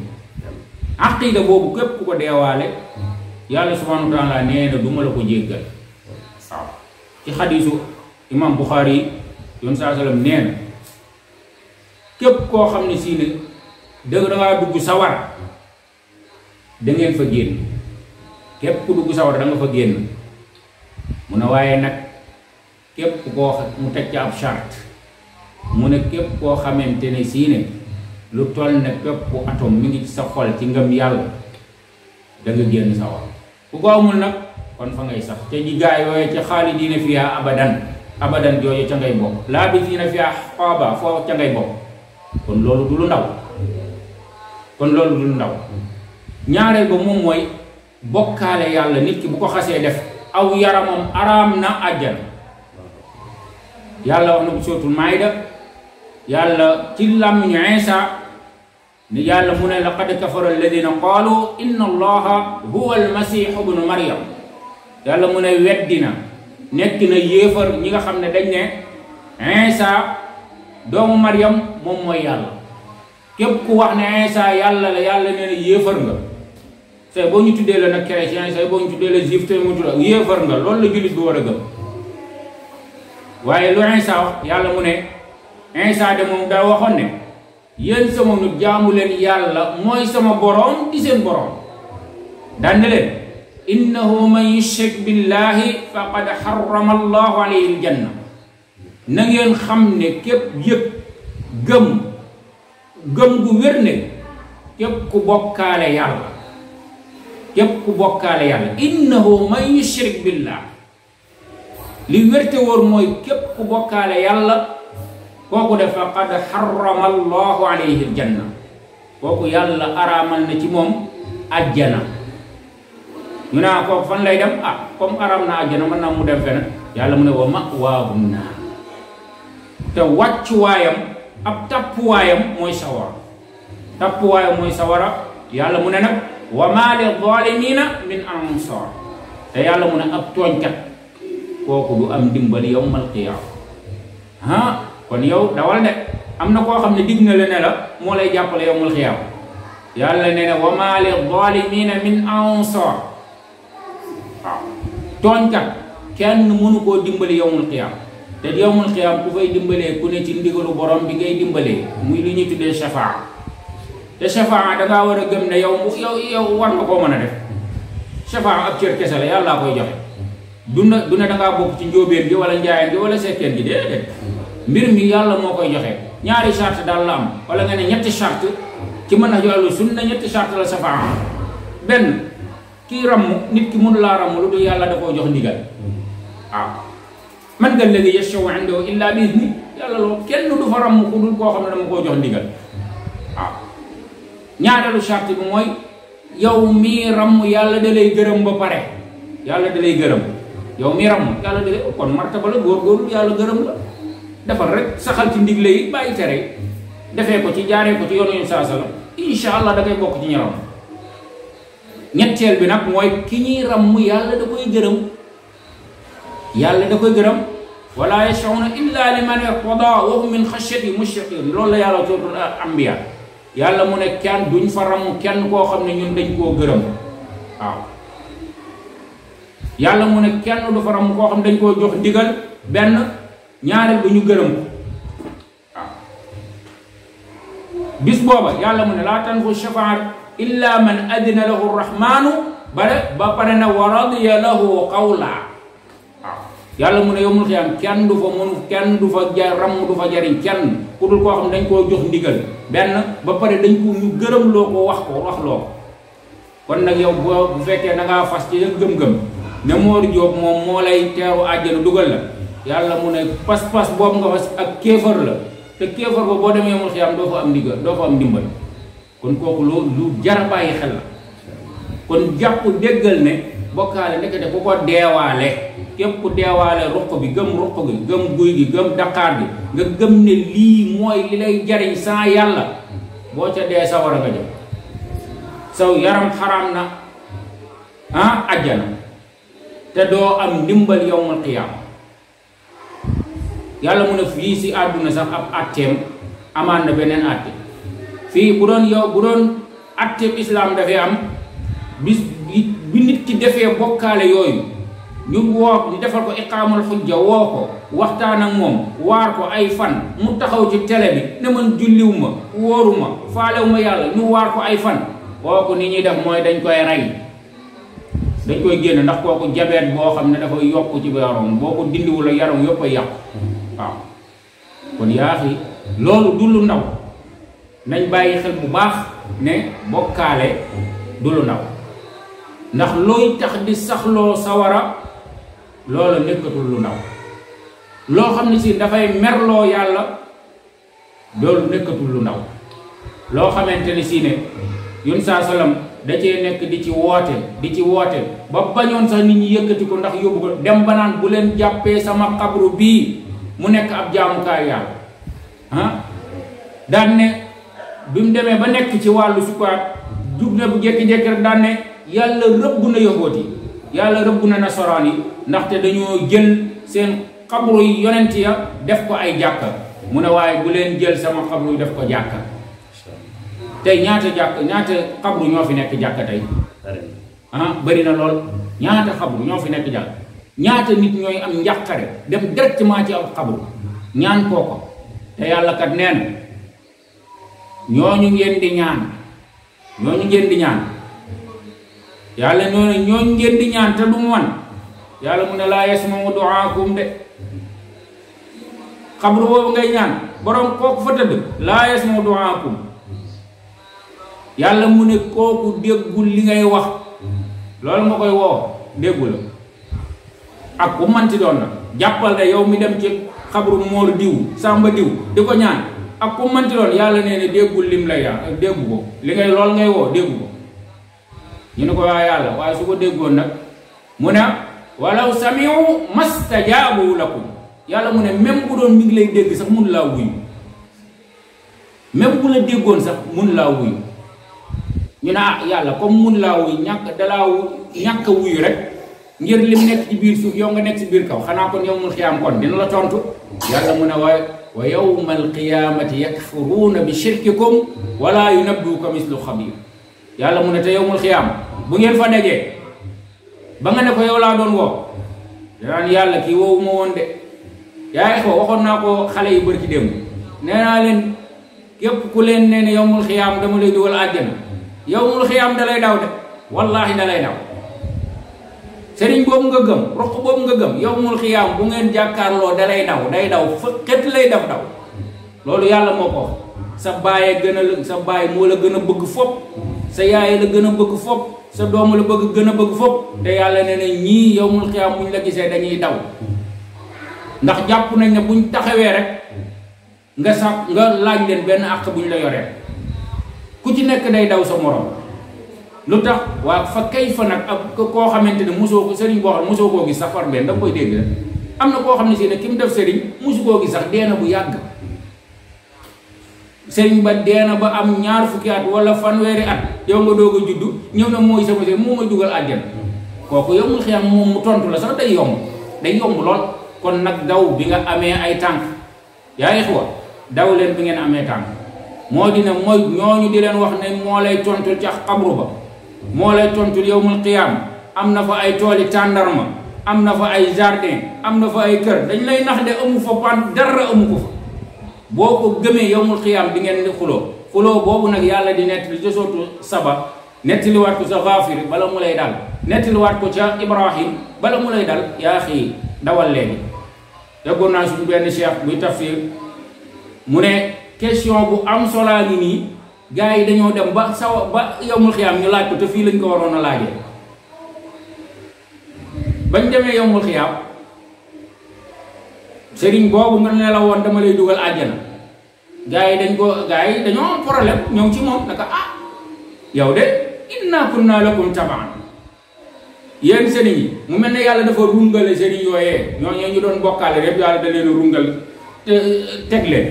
aqida boobu képp ku ko deewaale yàlla subhanahu wa taala nee na du ma la ko jéggal. waaw ci xadiisu imam Buxaari yoon saa sallam nee na képp koo xam ne si ne dangaa dugg sawar da ngeen fa génn. képp ku dugg sawar da nga fa génn. mu ne waaye nag képp koo mu teg ca ab charte mu ne képp koo xamante ne sii ne lu toll ne képp ku atom mi ngi ci sa xol ci ngëm yàlla da nga génn sawar. ku ko amul nag kon fa ngay sax te ji gaay yooye ca xaalidiina fiha abadan jooju ca ngay bokk laabisiina fiha ahqaaba foofu ca ngay bokk. kon loolu du lu ndaw. ñaareel ba moom mooy bokkaale yàlla. nit ki bu ko xasee def aw yaramam araam na àjjana. yàlla wax na bu sootul Maayda yàlla ci làmmiñu Iisa ni yàlla mu ne laqad kafara alladina qaalu inna allaha huwa almasihu ibnu Maryam. yàlla mu ne weddina nekk na yéefar ñi nga xam ne dañ ne Iisa doomu Maryam moom mooy yàlla. képp ku wax ne Iisa yàlla la yàlla nee na yéefar nga. say boo ñu tuddee la nag chrétien say boo ñu tuddee la juif te mu tudd yéefar nga loolu la jullit bi war a gëm. waaye lu Iisa wax yàlla mu ne Iisa de moom daa waxoon ne yéen sama nu jaamu leen yàlla mooy sama boroom di seen boroom. daan na leen innahu man yushrik billahi faqad harrama allahu alayhi aljanna. na ngeen xam ne képp gëm gu wér ne képp ku bokkaale yàlla innahu man yushrik billah li wérte wóor mooy képp ku bokkaale yàlla kooku def faqad harrama allahu alayhi aljanna. kooku yàlla araamal na ci moom ajjana. ñu naa kooku fan lay dem comme araam na ajjana mën naa mu dem feneen yàlla mu ne wa ma'waahum naar. te wàccuwaayam ab tàppuwaayam mooy sawar. tappuwaay mooy sawara yàlla mu ne nag wa maa li zalimina min ansar te yàlla mu ne ab tooñkat kooku du am dimbali yawmal qiyaama kon yow dawal de am na koo xam ne dig na la ne la moo lay jàppale yawmal qiyaama yàlla ne ne wa maa li zalimina min ansar waaw tooñkat kenn mënu koo dimbali yawmal qiyaama te yawmal qiyaama ku fay dimbalee ku ne ci ndigalu borom bi ngay dimbalee muy lu ñuy tuddee shafaa te shafaa dangaa war a gëm ne yow war nga koo mën a def shafaa ab cër kese la yàllaa koy joxe du ne dangaa bokk ci njóobeen gi wala njaayeen gi wala sekkeen gi déedéet mbir mi yàlla moo koy joxe ñaari charte daal la am wala nga ne ñetti charte ci mën a yàllu sunna ñetti charte la shafaa benn kii ramm nit ki mënu laa ramm lu dul yàlla da koo jox ndigal waaw man nga léegi yashfa'u indahu illa bi izni yàlla loolu kenn du fa ramm ku dul koo xam ne dama koo jox ndigal waaw ñaareelu charte bi mooy yow mii ramm yàlla da lay gërëm ba pare yàlla da lay gërëm yow mii ramm yàlla da lay kon martaba la góorgóorlu yàlla gërëm la defal rek saxal ci ndigle yi bàyyi tere yi defee ko ci jaaree ko ci yoonu yu saa sala insha allah da koy bokk ci ñaram ñetteel bi nag mooy ki ñuy ramm yàlla da koy gërëm yàlla da koy gërëm wala yashfa'una illa liman irtada wa hum min khashyati mushfiqun loolu la yàlla suratul anbiya yàlla mu ne kenn duñ fa ramm kenn koo xam ne ñun dañ koo gërëm waaw yàlla mu ne kenn du fa ramm koo xam ne dañ koo jox ndigal benn ñaareel ba ñu gërëm ko waaw bis booba yàlla mu ne laa tanfu shafaat illa man adina lahu rahmanu ba pare na wa radiya lahu qawla waaw yàlla mu ne yowmul xiyaam kenn du fa mënu kenn du fa ramm du fa jariñ kenn ku dul koo xam ne dañ koo jox ndigal benn ba pare dañ ko ñu gërëm loo ko wax loo ko kon nag yow bu fekkee da ngaa fas ci gëm-gëm ne Mor Diop moom moo lay teeru àjjana dugal la yàlla mu ne pas-pas boobu nga fas ak kéefar la te kéefar ba boo demee yowmul xiyaam doo fa am ndigal doo fa am ndimbal kon kooku lu jar bàyyi xel la kon jàpp déggal ne bokkaale ndekete ku ko deewaale képp ku deewaale ruq bi gëm ruq gi gëm guy gi gëm daqaar gi nga gëm ne lii mooy li lay jariñ sans yàlla boo ca dee sawara nga jëm saw yaram xaraam na ajjana te doo am ndimbal yawmal qiyaama yàlla mu ne fii si àdduna sax ab atteem amaan na beneen atte fii bu doon atteem islaam dafay am bis bi nit ki defee bokkaale yooyu ñu defal ko iqaamul xujja woo ko waxtaan ak moom waar ko ay fan mu taxaw ci télé bi ne man julliw ma wóoru ma faalew ma yàlla ñu waar ko ay fan kooku ni ñuy def mooy dañ koy rey dañ koy génn ndax kooku jabeet boo xam ne dafa yokk ci yaram boo ko dindiwul ak yaram yëpp a yàqu waaw kon yaaxi loolu du lu ndaw nañ bàyyi xel bu baax ne bokkaale du lu ndaw ndax looy tax di saxloo sawara loolu nekkatul lu ndaw loo xam ne si dafay merloo yàlla loolu nekkatul lu ndaw loo xamante ne si ne yun saa salam da cee nekk di ci woote ba bañoon sax nit ñi yëkkati ko ndax yóbbu ko dem ba naan bu leen jàppee sama xabru bii mu nekk ab jaamukaay yàlla daan ne bi mu demee ba nekk ci wàllu sukkaat jub na bu jékki-jékki rek daan ne yàlla rëbb na yahuud yi yàlla rëbb na nasaraan yi ndaxte dañoo jël seen xabru yi yonent ya def ko ay jàkka mu ne waaye bu leen jël sama xabru yi def ko jàkka tey ñaata xabru ñoo fi nekk jàkka tey bari na lool ñaata xabru ñoo fi nekk jàkka ñaata nit ñooy am njàqare dem directement ci ab xabru ñaan kooko te yàlla kat nee na ñooñu ngeen di ñaan yàlla noonu ñooñu ngeen di ñaan te du mu wan yàlla mu ne laa yasma'u du'aakum de xabru boobu ngay ñaan borom kooku fa tëdd laa yasma'u du'aakum yàlla mu ne kooku déggul li ngay wax loolu nga koy woo déggu la ak bu manti doon na jàppal ne yow mi dem ci xabru Moor diw Samba diw di ko ñaan ak ku manti doon yàlla nee ne déggul lim lay déggu ko li ngay lool ngay woo déggu ko ñu ne ko waa yàlla waaye su ko déggoon nag mu ne walaw sami'u mastajaabu lakum yàlla mu ne même bu doon mi ngi lay dégg sax mun laa wuyu même bu la déggoon sax mun laa wuyu ñu ne ah yàlla comme mun laa wuyu ñàkk a wuyu rek ngir lim nekk ci biir suuf yow nga nekk ci biir kaw xanaa kon yawmul xiyaam kon dina la tontu yàlla mu ne wa yawmal qiyaamati yakfuruuna bi shirkikum wala yunabbi'uka mislu xabiir yàlla mu ne te yawmul xiyaam bu ngeen fa dajee ba nga ne ko yow laa doon woo danaan yàlla kii woowu ma woon de yaay ko waxoon naa ko xale yi bër ci démb nee naa leen képp ku leen nee ne yawmul xiyaam dama lay dugal àjjana yawmul xiyaam da lay daw de wallaahi da lay daw sëriñ boobu nga gëm roq boobu nga gëm yawmul xiyaam bu ngeen jàkkaarloo da lay daw day daw fëkkat lay daw loolu yàlla moo ko wax sa baay moo la gën a bëgg fopp sa yaay la gën a bëgg fopp sa doomu la bëgg gën a bëgg fopp te yàlla ne ne ñii yawmul xiyaam buñ la gisee dañuy daw ndax jàpp nañ ne buñ taxawee rek nga laaj leen benn àq buñ la yoree ku ci nekk day daw sa morom lu tax waa fa kay fa nag ak koo xamante ne mosoo ko sëriñ boo xam mosoo koo gis safar benn da nga koy dégg rek am na koo xam ne si ne ki mu def sëriñ mosu koo gis sax dee na bu yàgg sëriñ ba dee na ba am ñaar fukki at wala fanweeri at yow nga doog a juddu ñëw na mooy sama sëriñ moo ma dugal àjjana kooku yawmul xiyaam moom mu tontu la sax day yomb lool kon nag daw bi nga amee ay tànk yaa ngi xwa daw leen bi ngeen amee tànk moo dina mooy ñooñu di leen wax ne moo lay tontul ca xabru ba moo lay tontul yawmul qiyaam am na fa ay tooli tàndarma am na fa ay jardin am na fa ay kër dañ lay nax de amu fa pan dara amu ko fa boo ko gëmee yawmul qiyaam di ngeen di xuloo boobu nag yàlla di nettali ca sootu Saba nettaliwaat ko sa Gaafir bala mu lay dal nettaliwaat ko ca Ibrahim bala mu lay dal yaa xii dawal léegi déggoon naa suñu benn cheikh buy tafsir mu ne question bu am solaa ngi nii gars yi dañoo dem ba yawmul xiyaam ñu laaj ko te fii lañ ko waroon a laajee bañ demee yawmul xiyaam sëriñ boobu nga ne la woon dama lay dugal àjjana gars yi dañoo am problème ñëw ci moom naka yow de inna kunna lakum tabaan yéen sëriñ yi mu mel ne yàlla dafa rungale sëriñ yooyee ñooñu ñu doon bokkaale rek yàlla da leen a rungal teg leen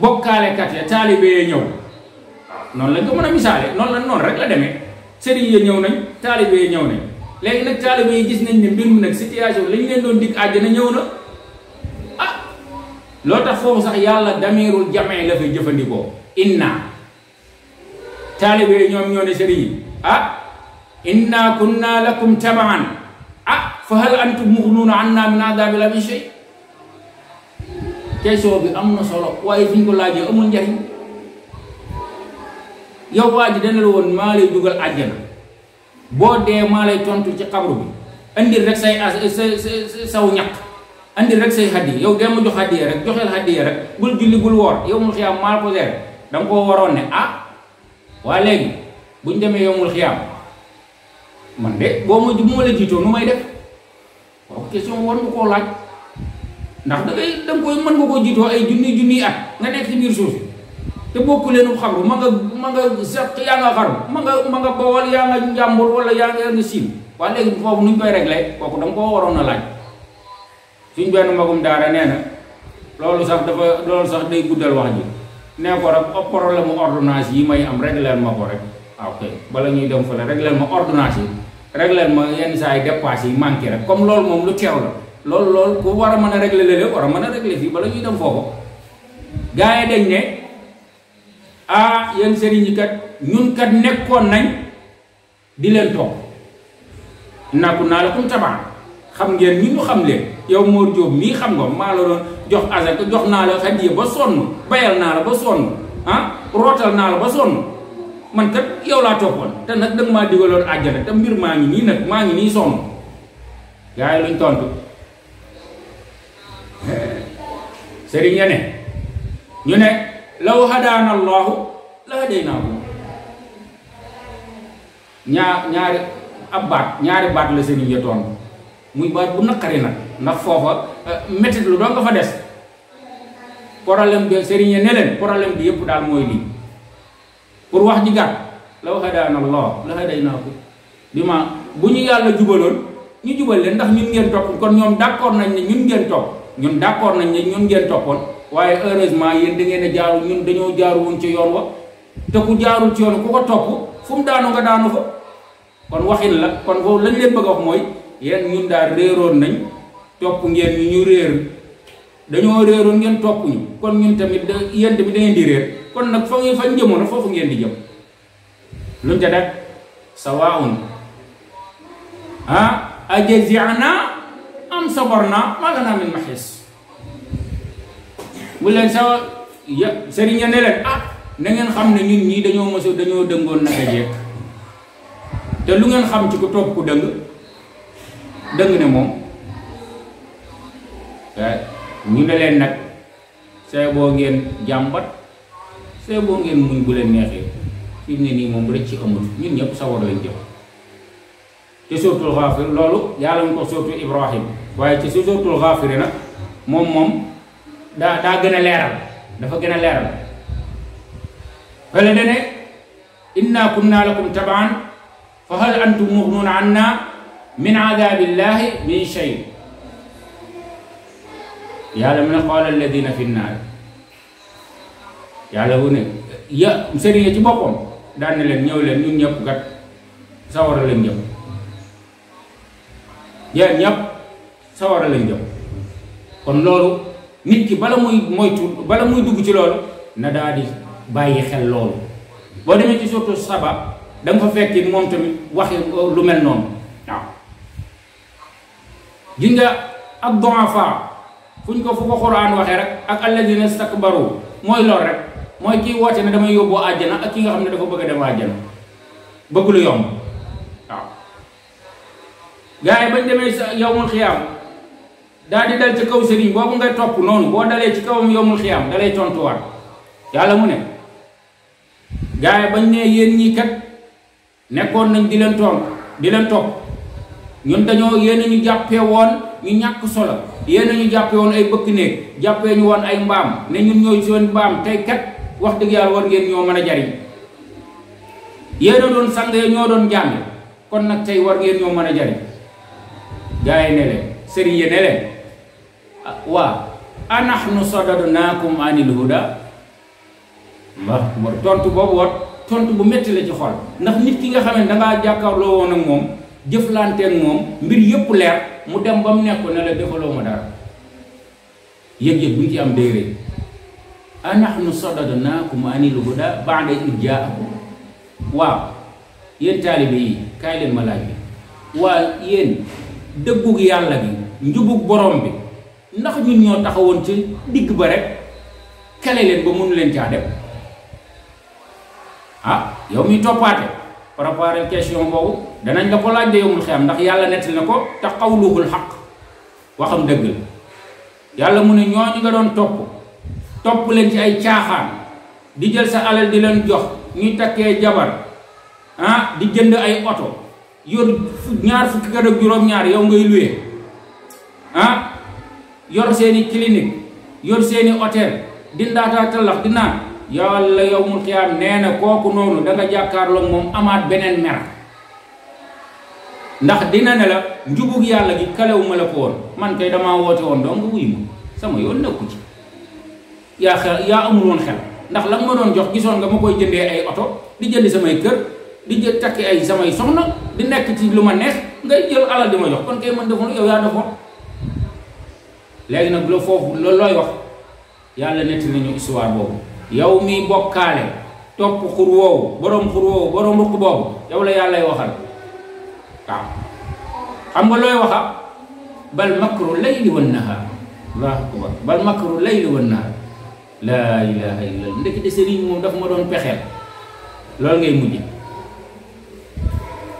bokkaalekat ya taalibe yee ñëw noonu lañ ko mën a misaale noonu rek la demee sëriñ yi ñëw nañ taalibe yi ñëw nañ léegi nag taalibe yi gis nañ ne mbir mi nag situation la ñu leen doon dig àjjana ñëw na loo tax foofu sax yàlla damirul jamee la fay jëfandikoo inna taalibe yi ñoom ñoo ne sëriñ yi inna kunna lakum tabaan fa hal antum mughnuuna anna min adaabillah min shay question bi am na solo waaye fi ñu ko laajee amul njariñ yow waa ji dana la woon maa lay dugal àjjana boo dee maa lay tontu ci xabru bi andil rek saw ñaq andil rek say hadiya yow dee ma jox hadiya rek joxeel hadiya rek bul julli bul woor yawmul xiyaam maa ko leer danga koo waroon ne waa léegi buñ demee yawmul xiyaam man de boo ma la jiitoo nu may def waaw question war nga koo laaj ndax danga koy mën nga koo jiitoo ay junni at nga nekk ci biir suuf te bokku leenu xabru ma nga sax yaa nga xaru ma nga bawal yaa nga njàmbur wala yaa nga siin waa léegi foofu nuñ koy réglé kooku danga koo waroon a laaj suñ benn magum daara nee na loolu sax day guddal wax ji nee ko rek problème mu ordonnance yi may am régleel ma ko rek ok bala ñuy dem fële régleel ma ordonnance yi régleel ma yenn saa yi dépasse yi manqué rek comme loolu moom lu teew la loolu ku war a mën a réglé léeg-léeg war a mën a réglé fii bala ñuy dem foofu gars yi dañ ne yéen sëriñ yi kat ñun kat nekkoon nañ di leen toog nakku naa la kum tabaan xam ngeen ñi ñu xam leen yow Mor Diop mii xam nga maa la doon jox azaka jox naa la hadiya ba sonn bayal naa la ba sonn rootal naa la ba sonn man kat yow laa toppoon te nag danga maa digaloon àjjana te mbir maa ngi nii nag maa ngi nii sonn gars yi luñ tontu sëriñ ya ne ñu ne law hadaana allahu la hadaynaakum ñaari baat la sëriñ ya tontu muy baat bu naqari nag ndax foofa métit lu doon nga fa des problème bi sëriñ ya ne leen problème bi yëpp daal mooy lii pour wax ji gàtt law hadaana allah la hadaynaakum bi ma bu ñu yàlla jubaloon ñu jubal leen ndax ñun ngeen topp kon ñoom d'accord nañ ne ñun ngeen topp ñun d'accord nañ ne ñun ngeen toppoon waaye heureusement yéen da ngeen a jaaru ñun dañoo jaaru woon ci yoon wa te ku jaarul ci yoon ku ko topp fu mu daanu nga daanu fa kon waxin la kon boobu lañ leen bëgg a wax mooy yéen ñun daal réeroon nañ topp ngeen ñu réer dañoo réeroon ngeen topp ñu kon ñun tamit yéen tamit da ngeen di réer kon nag fa ngeen fañ jëmoon foofu ngeen di jëm luñ ca def sawaun ajazi'na am sabarna ma lana min mahis bu leen sa sëriñ ne leen na ngeen xam ne ñun ñii dañoo dëngoon naka jekk te lu ngeen xam ci ku topp ku dëng ne moom ñu ne leen nag see boo ngeen jàmbat see boo ngeen muñ bu leen neexee fi mu ne nii moom rek ci amul ñun ñëpp sawar lañ jëm ci suuratul Gaafir loolu yàlla mu ko suuratu Ibrahim waaye ci suuratul Gaafir nag moom daa gën a leeral dafa gën a leeral fële dane inna kunna lakum tabaan fa hal antum mughnuuna anna min aadaabillahi min shay yàlla mu ne qaala alladina fi nnaar yàlla wu ne sëriñ ci boppam daan ne leen ñëw leen ñun ñëpp kat sawara lañ jëm yéen ñëpp sawara lañ jëm kon loolu nit ki bala muy dugg ci loolu na daal di bàyyi xel loolu boo demee ci surtout Saba da nga fa fekk moom tamit waxi lu mel noonu waaw gis nga ak du'afa fu ko Qur'an waxee rek ak alladina istakbaru mooy lool rek mooy kii woote ne damay yóbboo àjjana ak ki nga xam ne dafa bëgg a dem àjjana bëgg lu yomb waaw gars yi bañ demee sa yawmul xiyaam daal di dal ci kaw sëriñ boobu ngay topp noonu boo dalee ci kawam yawmul xiyaam dalay tontuwaat yàlla mu ne gars yi bañ ne yéen ñii kat nekkoon nañ di leen topp ñun dañoo yéen a ñu jàppee woon ñu ñàkk solo yéen a ñu jàppee woon ay bëkk néeg jàppee ñu woon ay mbaam ne ñun ñooy seen mbaam tey kat wax dëgg yàlla war ngeen ñoo mën a jariñ yéen a doon sang ñoo doon jàng kon nag tey war ngeen ñoo mën a jariñ gars yi ne leen sëriñ yi ne leen waa anahnu sadadnaakum anil huda tontu boobu wat tontu bu metti la ci xol ndax nit ki nga xam ne dangaa jàkkaarloo woon ak moom jëflanteeg moom mbir yëpp leer mu dem ba mu nekk ne la defaloo ma dara yëg-yëg bu ñu ci am day rëy anahnu sadadnaakum anil huda ba'da id jaakum waaw yéen taalibe yi kaay leen ma laaj bi waa yéen dëggug yàlla gi njubug borom bi ndax ñun ñoo taxawoon ci digg ba rek kale leen ba mënu leen caa dem yow mi toppaate préparer question boobu danañ la ko laaj de yowmul xiyaam ndax yàlla nettali na ko te qawluhul xaq waxam dëgg la yàlla mu ne ñooñu nga doon topp leen ci ay caaxaan di jël sa alal di leen jox ñuy takkee jabar di jënd ay oto yor ñaar fukki kër ak juróom-ñaar yow ngay luye yor seeni clinique yor seeni hôtel di ndaataa talax di naan yàlla yawmul xiyaam nee na kooku noonu da nga jàkkaarloo moom amaat beneen mer ndax dina ne la njubug yàlla gi kalewuma la ko woon man kay damaa woote woon doo nga wuy ma sama yoon nekku ci yaa amul woon xel ndax la nga ma doon jox gisoon nga ma koy jëndee ay oto di jënd samay kër di jël takki ay samay soxna di nekk ci lu ma neex ngay jël alal di ma jox kon kay man defoon yow yaa defoon léegi nag la foofu loolu looy wax yàlla netti nañu histoire boobu yow mi bokkaale topp xur woowu boroom ruq boobu yow la yàllay waxal waaw xam nga looy waxa bal makru layli wan nahar allahu akbar bal makru layli wan nahar laa ilaha illa allah ndekk de sëriñ moom dafa ma doon pexeel loolu ngay mujj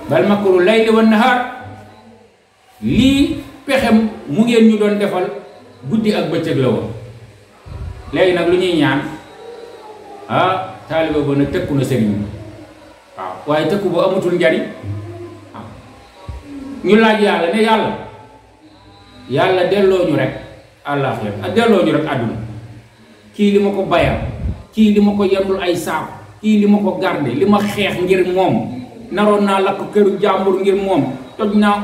bal makru layli wan nahar lii pexem mu ngeen ñu doon defal guddi ak bëccëg la woon léegi nag lu ñuy ñaan taaliba ba nag tëkku na sëriñ bi waaw waaye tëkku ba amatul njariñ waaw ñu laaj yàlla ne yàlla delloo ñu rek àllaaxira ak delloo ñu rek àdduna kii li ma ko bayal kii li ma ko yendul ay saaku kii li ma ko garde li ma xeex ngir moom naroon naa lakk këru jàmbur ngir moom toj naa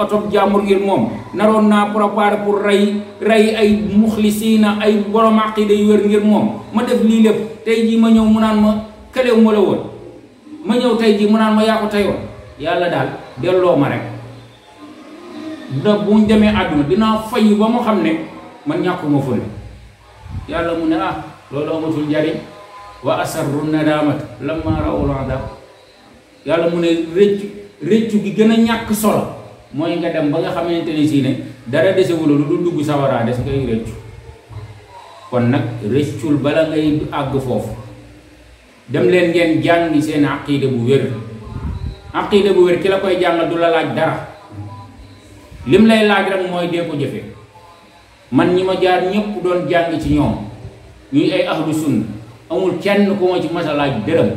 oto jàmbur ngir moom naroon naa préparer pour rey ay muxlisiina ay borom aqida yu wér ngir moom ma def lii lépp tey jii ma ñëw mu naan ma këlew ma la woon ma ñëw tey jii mu naan ma yaa ko teyoon yàlla daal delloo ma rek da buñ demee àdduna dinaa fayu ba mu xam ne man ñàkkuma fële yàlla mu ne loolu amatul njariñ wa asarru nadamata lamma rawul adab yàlla mu ne rëccu gi gën a ñàkk solo mooy nga dem ba nga xamante ne si ne dara desewula lu dul dugg sawaraa des ngay rëccu kon nag rëccul bala ngay àgg foofu dem leen ngeen jàngi seen aqida bu wér ki la koy jàngal du la laaj dara lim lay laaj rek mooy dee ko jëfe man ñi ma jaar ñëpp doon jàng ci ñoom ñuy ay ahlu sunna amul kenn ku ma ci mas a laaj dërëm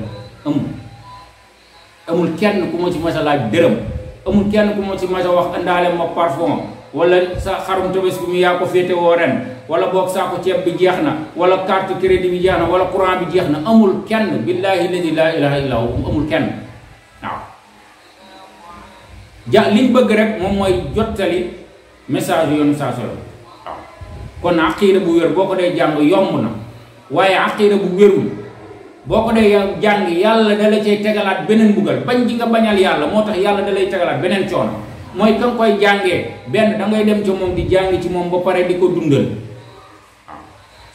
amul kenn ku ma ci mas a laaj dërëm amul kenn ku ma ci mas a wax indaale ma parfum wala sa xarum tabaski mi yaa ko féete woo ren wala boog saako ceeb bi jeex na wala carte crédit bi jeex na wala courant bi jeex na amul kenn billahi ladi laa ilaha illa hu amul kenn waaw liñ bëgg rek moom mooy jottali message yoonu saa solo waaw kon aqida bu wér boo ko dee jàng yomb na waaye aqida bu wérul boo ko dee jàng yàlla da la cay tegalaat beneen mbugal bañ ji nga bañal yàlla moo tax yàlla da lay tegalaat beneen coono mooy ka nga koy jàngee benn da ngay dem ci moom di jàng ci moom ba pare di ko dundal waaw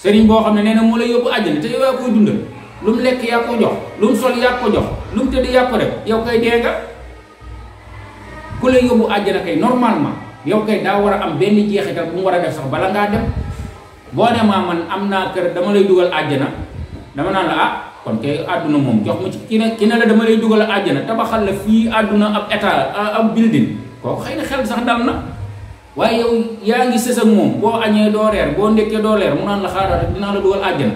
sëriñ boo xam ne nee na mu la yóbbu àjjana te yow yaa koy dundal lu mu lekk yaa ko jox lu mu sol yaa ko jox lu mu tëdd yaa ko def yow koy dee nga ku la yóbbu àjjana kay normalement yow kay daa war a am benn jeexital bu mu war a def sax bala ngaa dem boo ne maa man am naa kër dama lay dugal àjjana dama naan la kon kay àdduna moom jox ma ci ki ne la dama lay dugal àjjana tabaxal la fii àdduna ab état ab building kooku xëy na xel sax dal na waaye yow yaa ngi sës ak moom boo añee doo reer boo ndekkee doo leer mu naan la xaaral rek dinaa la dugal àjjana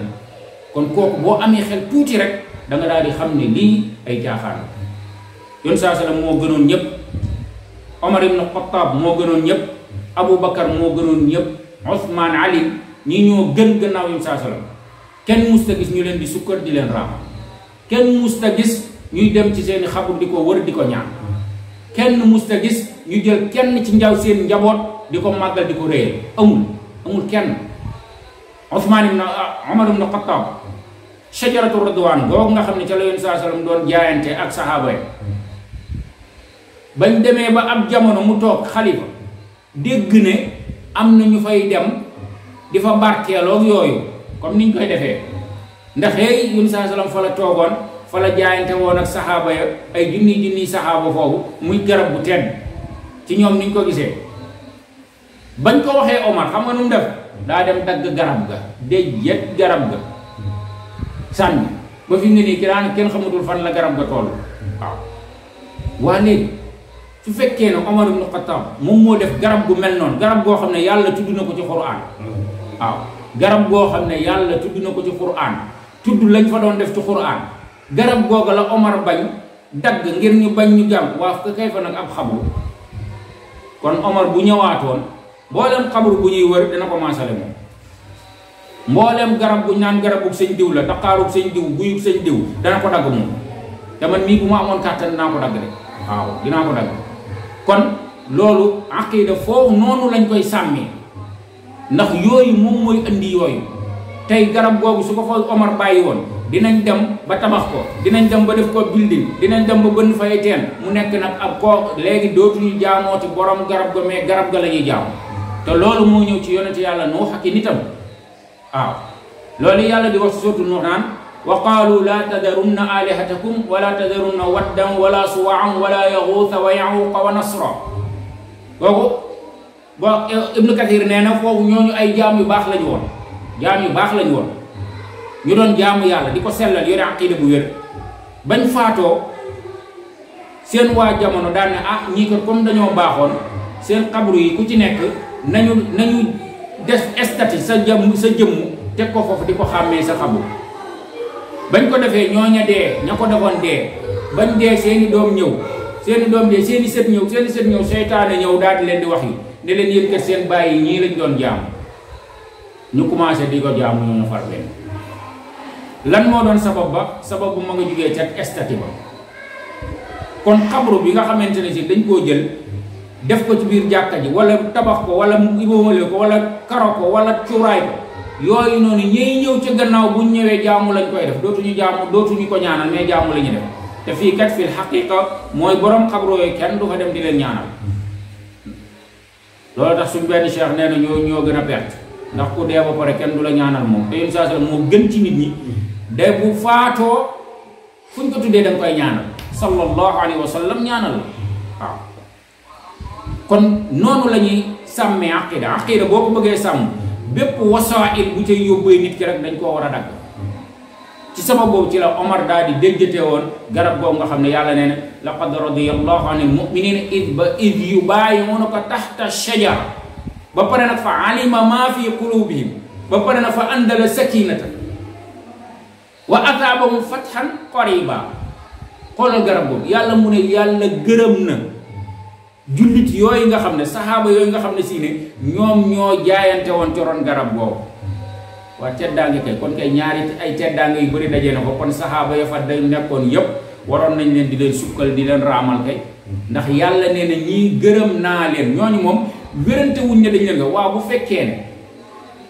kon kooku boo amee xel tuuti rek da nga daal di xam ne lii ay caaxaan yoon saa sallam moo gënoon ñëpp Omar ibn Khattab moo gënoon ñëpp Aboubacar moo gënoon ñëpp Ousmane Ali ñi ñoo gën gannaaw yoon saa sallam kenn musta gis ñu leen di sukkar di leen raam kenn musta gis ñuy dem ci seeni xabur di ko wër di ko ñaan kenn musta gis ñu jël kenn ci seen njaboot di ko màggal di ko réyal amul kenn Ousmane Omar ibn Khattab shajaratu ridwaan googu nga xam ne ca la yoon saa sallam doon jaayante ak sahaaba yi bañ demee ba ab jamono mu toog xalifa dégg ne am na ñu fay dem di fa barkeeloo yooyu comme niñ koy defee ndax hey yoon saa sallam fa la toogoon fa la jaayante woon ak saxaaba ya ay junniy saxaaba foofu muy garab bu tedd ci ñoom niñ ko gisee bañ ko waxee Omar xam nga nu mu def daa dem dagg garab ga déjjet garab ga sànni ba fi mu ne nii kenn xamatul fan la garab ga toll waaw waa léegi su fekkee ne Omar ibn Khattab moom moo def garab gu mel noonu garab goo xam ne yàlla tudd na ko ci Qur'an waaw garab goo xam ne yàlla tudd na ko ci Qur'an tudd lañ fa doon def ci Qur'an garab googa la Omar bañ dagg ngir ñu bañ ñu jàmm waa kay fa nag ab xabru kon Omar bu ñëwaatoon mboolem xabru bu ñuy wër dina ko maasale moom mboolem garab bu naan garabug sëñ diw la daqaarug sëñ diw guyub sëñ diw dana ko dagg moom te man mii bu ma amoon kàttan dinaa ko dagg de waaw dinaa ko dagg kon loolu aqida foofu noonu lañ koy sàmmee ndax yooyu moom mooy indi yooyu tey garab googu su ko fa Omar bàyyi woon dinañ dem ba tabax ko dinañ dem ba def ko building dinañ dem ba bënn fay teen mu nekk nag ab koo léegi dootuñu jaamooti borom garab ga mais garab ga la ñuy jaam te loolu moo ñëw ci yonente yàlla Nuux ak i nitam waaw loolu yàlla di wax ci sootu Nuux naan wa qaalu laa tadarunna alihatakum wala tadarunna waddan wala suwaan wala yaxuuta wa yaxuuqa wa nasra kooku ba Ibnu Kathir nee na foofu ñooñu ay jaam yu baax lañu woon jaam yu baax lañu woon ñu doon jaamu yàlla di ko sellal yore aqida bu wér bañ faatoo seen waa jamono daan ne ñii ko comme dañoo baaxoon seen xabru yi ku ci nekk nañu def estati sa jëmm teg ko foofu di ko xàmmee sa xabru bañ ko defee ñooña dee ña ko defoon dee bañ dee seeni doom ñëw seeni doom dee seeni sët ñëw seytaane ñëw daal di leen di wax yi ne leen yéen kat seen bàyyi ñii lañ doon jaamu ñu commencé di ko jaamu ñoo far leen lan moo doon sabab ba ma nga jugee ca estati ba kon xabru bi nga xamante ne si dañ koo jël def ko ci biir jàkka ji wala tabax ko wala mu ibamale ko wala karo ko wala cuuraay ko yooyu noonu ñey ñëw ci gannaaw bu ñëwee jaamu lañ koy def dootuñu ko ñaanal mais jaamu la ñu def te fii kat fil xaqiqa mooy borom xabru yooyu kenn du fa dem di leen ñaanal loolu tax suñ benn cheikh nee na ñoo gën a perte ndax ku dee ba pare kenn du la ñaanal moom te yéen saa sallam moo gën ci nit ñi de bu faatoo fu ñu ko tuddee da nga koy ñaanal sallallahu alayhi wa sallam ñaanal la waaw kon noonu la ñuy sàmmee aqida boo ko bëggee sàmm bépp wasaa'il bu cay yóbbee nit ki rek dañ koo war a dagg ci sabab boobu ci la Omar daal di déjjate woon garab boobu nga xam ne yàlla nee na laqad radiyallahu anil mu'minina id yubayi'unaka tahta shajara ba pare nag fa alima ma fi qulubihim ba pare nag fa andala sakinata wa ataabahum fathan qariba xoolal garab boobu yàlla mu ne yàlla gërëm na jullit yooyu nga xam ne saxaaba yooyu nga xam ne si ne ñoom ñoo jaayante woon ci ron garab boobu waa teddaange kay kon kay ñaari ay teddaange yu bëri dajee na ko kon saxaaba ya fa day nekkoon yépp waroon nañ leen di leen sukkal di leen raamal kay ndax yàlla nee na ñii gërëm naa leen ñooñu moom wérante wuñ ne dañ leen nga waaw bu fekkee ne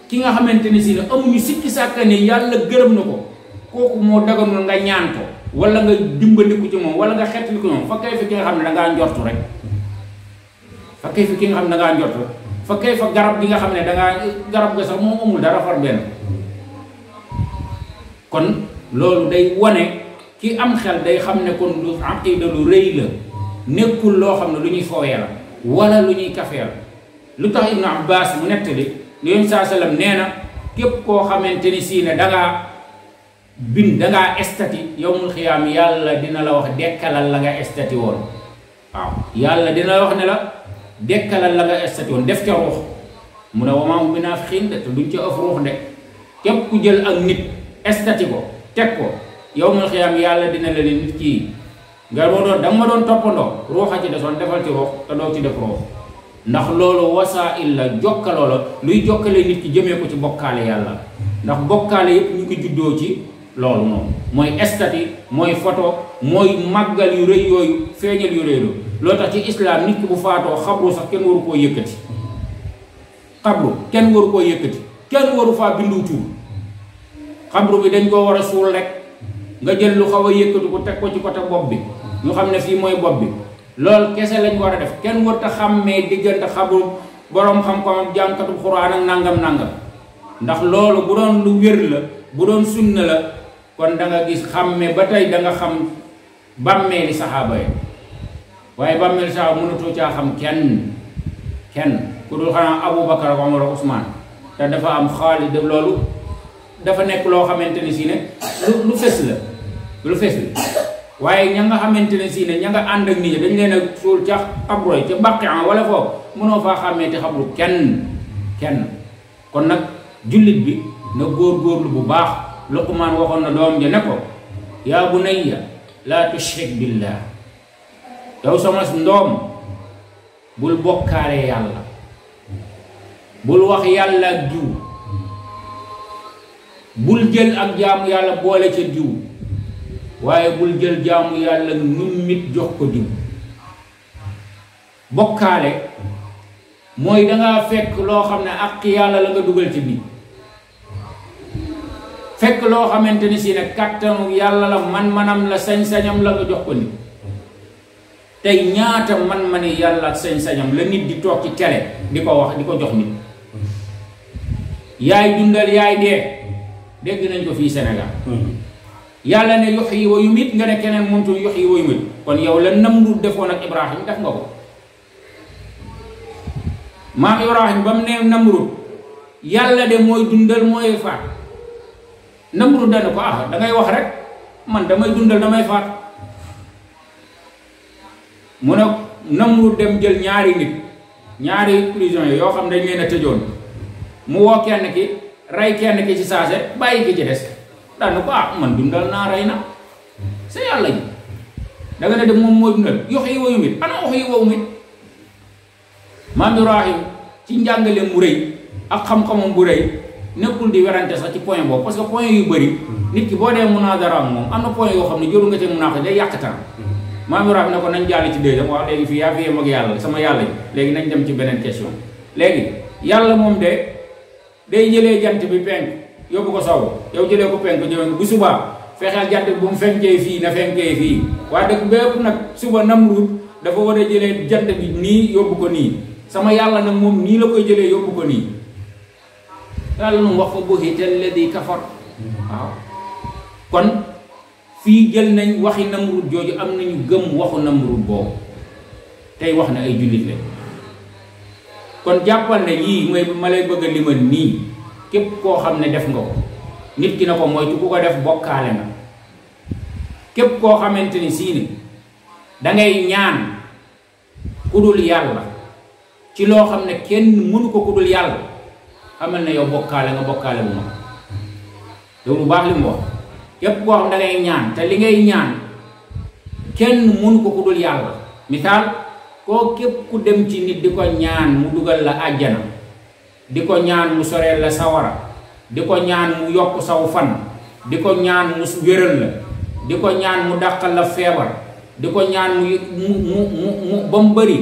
ki nga xamante ne si ne amuñu sikki sàkka ne yàlla gërëm na ko kooku moo daganul nga ñaan ko wala nga dimbandiku ci moom wala nga xettali ko moom fa kay fi ki nga xam ne dangaa njortu rek fa kay fi ki nga xam ne dangaa njortu fa kay fa garab gi nga xam ne dangaa garab ga sax moom amul dara far benn kon loolu day wane ki am xel day xam ne kon lu aqida lu rëy la nekkul loo xam ne lu ñuy fowee la wala lu ñuy kafee la lu tax Ibnu Abbas mu nettali li Yonent saa sallam nee na képp koo xamante ni si ne dangaa estati yawmul xiyaam yàlla dina la wax dekkalal la nga estati woon waaw yàlla dina la wax ne la dekkalal la nga estati woon def ca ruux mu ne wa maa hum bi naafixiin de te duñ ca ëf ruux de képp ku jël ak nit estati ko teg ko yawmul xiyaam yàlla dina la ne nit kii nga ma doon toppandoo ruuxa ci desoon defal ci ruux te doo ci def ruux ndax loolu wasaa'il la jokkaloo la luy jokkale nit ki jëmee ko ci bokkaale yàlla ndax bokkaale yépp ñu ngi juddoo ci loolu moom mooy estati mooy photo mooy màggal yu rëy yooyu feeñal yu rëy loo tax ci islam nit ki bu faatoo xabru sax kenn waru koo yëkkati xabru kenn waru koo yëkkati kenn waru faa bindu tuur xabru bi dañ koo war a suul rek nga jël lu xaw a yëkkatu ko teg ko ci côté bopp bi ñu xam ne fii mooy bopp bi loolu kese lañ war a def kenn warut a xàmmee diggante xabru boroom xam-xam jànkatu xuraan ak nangam ndax loolu bu doon lu wér la bu doon sunna la kon da nga gis xàmme ba tey da nga xam bàmmeeli saxaaba yi waaye bàmmeeli saxaaba mënatoo caa xam kenn ku dul xanaa Abubakar Omar Usmaan te dafa am Xaalid loolu dafa nekk loo xamante ne si ne lu fes la waaye ña nga xamante ne si ne ña nga ànd ak nit ñi dañ leen a suul ca xabru ca Baqiya wala foofu mënoo faa xàmmee te xabru kenn kon nag jullit bi na góorgóorlu bu baax Luqmaan waxoon na doom ja ne ko yaa bunayya laa tushrik billah yow sama ndoom bul bokkaale yàlla bul wax yàlla ak jiw bul jël ak jaamu yàlla boole ca jiw waaye bul jël jaamu yàlla nummit jox ko diw bokkaale mooy dangaa fekk loo xam ne ak yàlla la nga dugal ci biir fekk loo xamante ni si ne kàttanu yàlla la man-manam la sañ-sañam la nga jox ko nit tey ñaata man-mani yàlla ak sañ-sañam la nit di toog ci télé di ko wax di ko jox nit yaay dundal yaay dee dégg nañ ko fii Sénégal yàlla ne yuhyi wa yumiit nga ne keneen mëntu yuhyi wa yumiit kon yow la Namrud defoon ak Ibrahim def nga ko maam Ibrahim ba mu ne Namrud yàlla de mooy dundal mooy faat Namrud dana ko dangay wax rek man damay dundal damay faat mu ne Namrud dem jël ñaari prisonniers yoo xam dañ leen a tëjoon mu woo kenn ki rey kenn ki ci saase bàyyi ki ci des daan ko man dundal naa rey na sa yàlla ji da nga ne de moom mooy dundal yuhyi wa yumiit ana yuhyi wa yumiit maam Ibrahim ci njàngale mu rëy ak xam-xamam bu rëy nekkul di werante sax ci point boobu parce que point yu bëri nit ki boo dee munaadara moom am na point yoo xam ne jëru nga ci munaaxa day yàq temps maam Ibrahima ne ko nañ jàll ci deuxième wax léegi fii yaa fi yem ak yàlla sama yàlla léegi nañ dem ci beneen question léegi yàlla moom de day jëlee jant bi penk yóbbu ko sow yow jëlee ko penk ñëw bu subaa fexeel jant bi bu mu fenkee fii na fenkee fii waaye dëkk bépp nag suba Namruud dafa war a jëlee jant bi nii yóbbu ko nii sama yàlla nag moom nii la koy jëlee yóbbu ko nii yàlla nu wax fa buhita alladi kafar waaw kon fii jël nañ waxi Namruud jooju am nañu gëm waxu Namruud boobu tey wax na ay jullit la kon jàppal ne yii mooy ma lay bëgg a limal nii képp koo xam ne def nga ko nit ki na ko moytu ku ko def bokkaale nga képp koo xamante ni siini dangay ñaan ku dul yàlla ci loo xam ne kenn mënu ko ku dul yàlla xamal ne yow bokkaale nga bokkaale bu mag yow lu baax li mu wax képp koo xam dangay ñaan te li ngay ñaan kenn mënu ko ku dul yàlla misaal koo képp ku dem ci nit di ko ñaan mu dugal la àjjana di ko ñaan mu soreel la sawara di ko ñaan mu yokk saw fan di ko ñaan mu wéral la di ko ñaan mu dàqal la feebar di ko ñaan mu ba mu bëri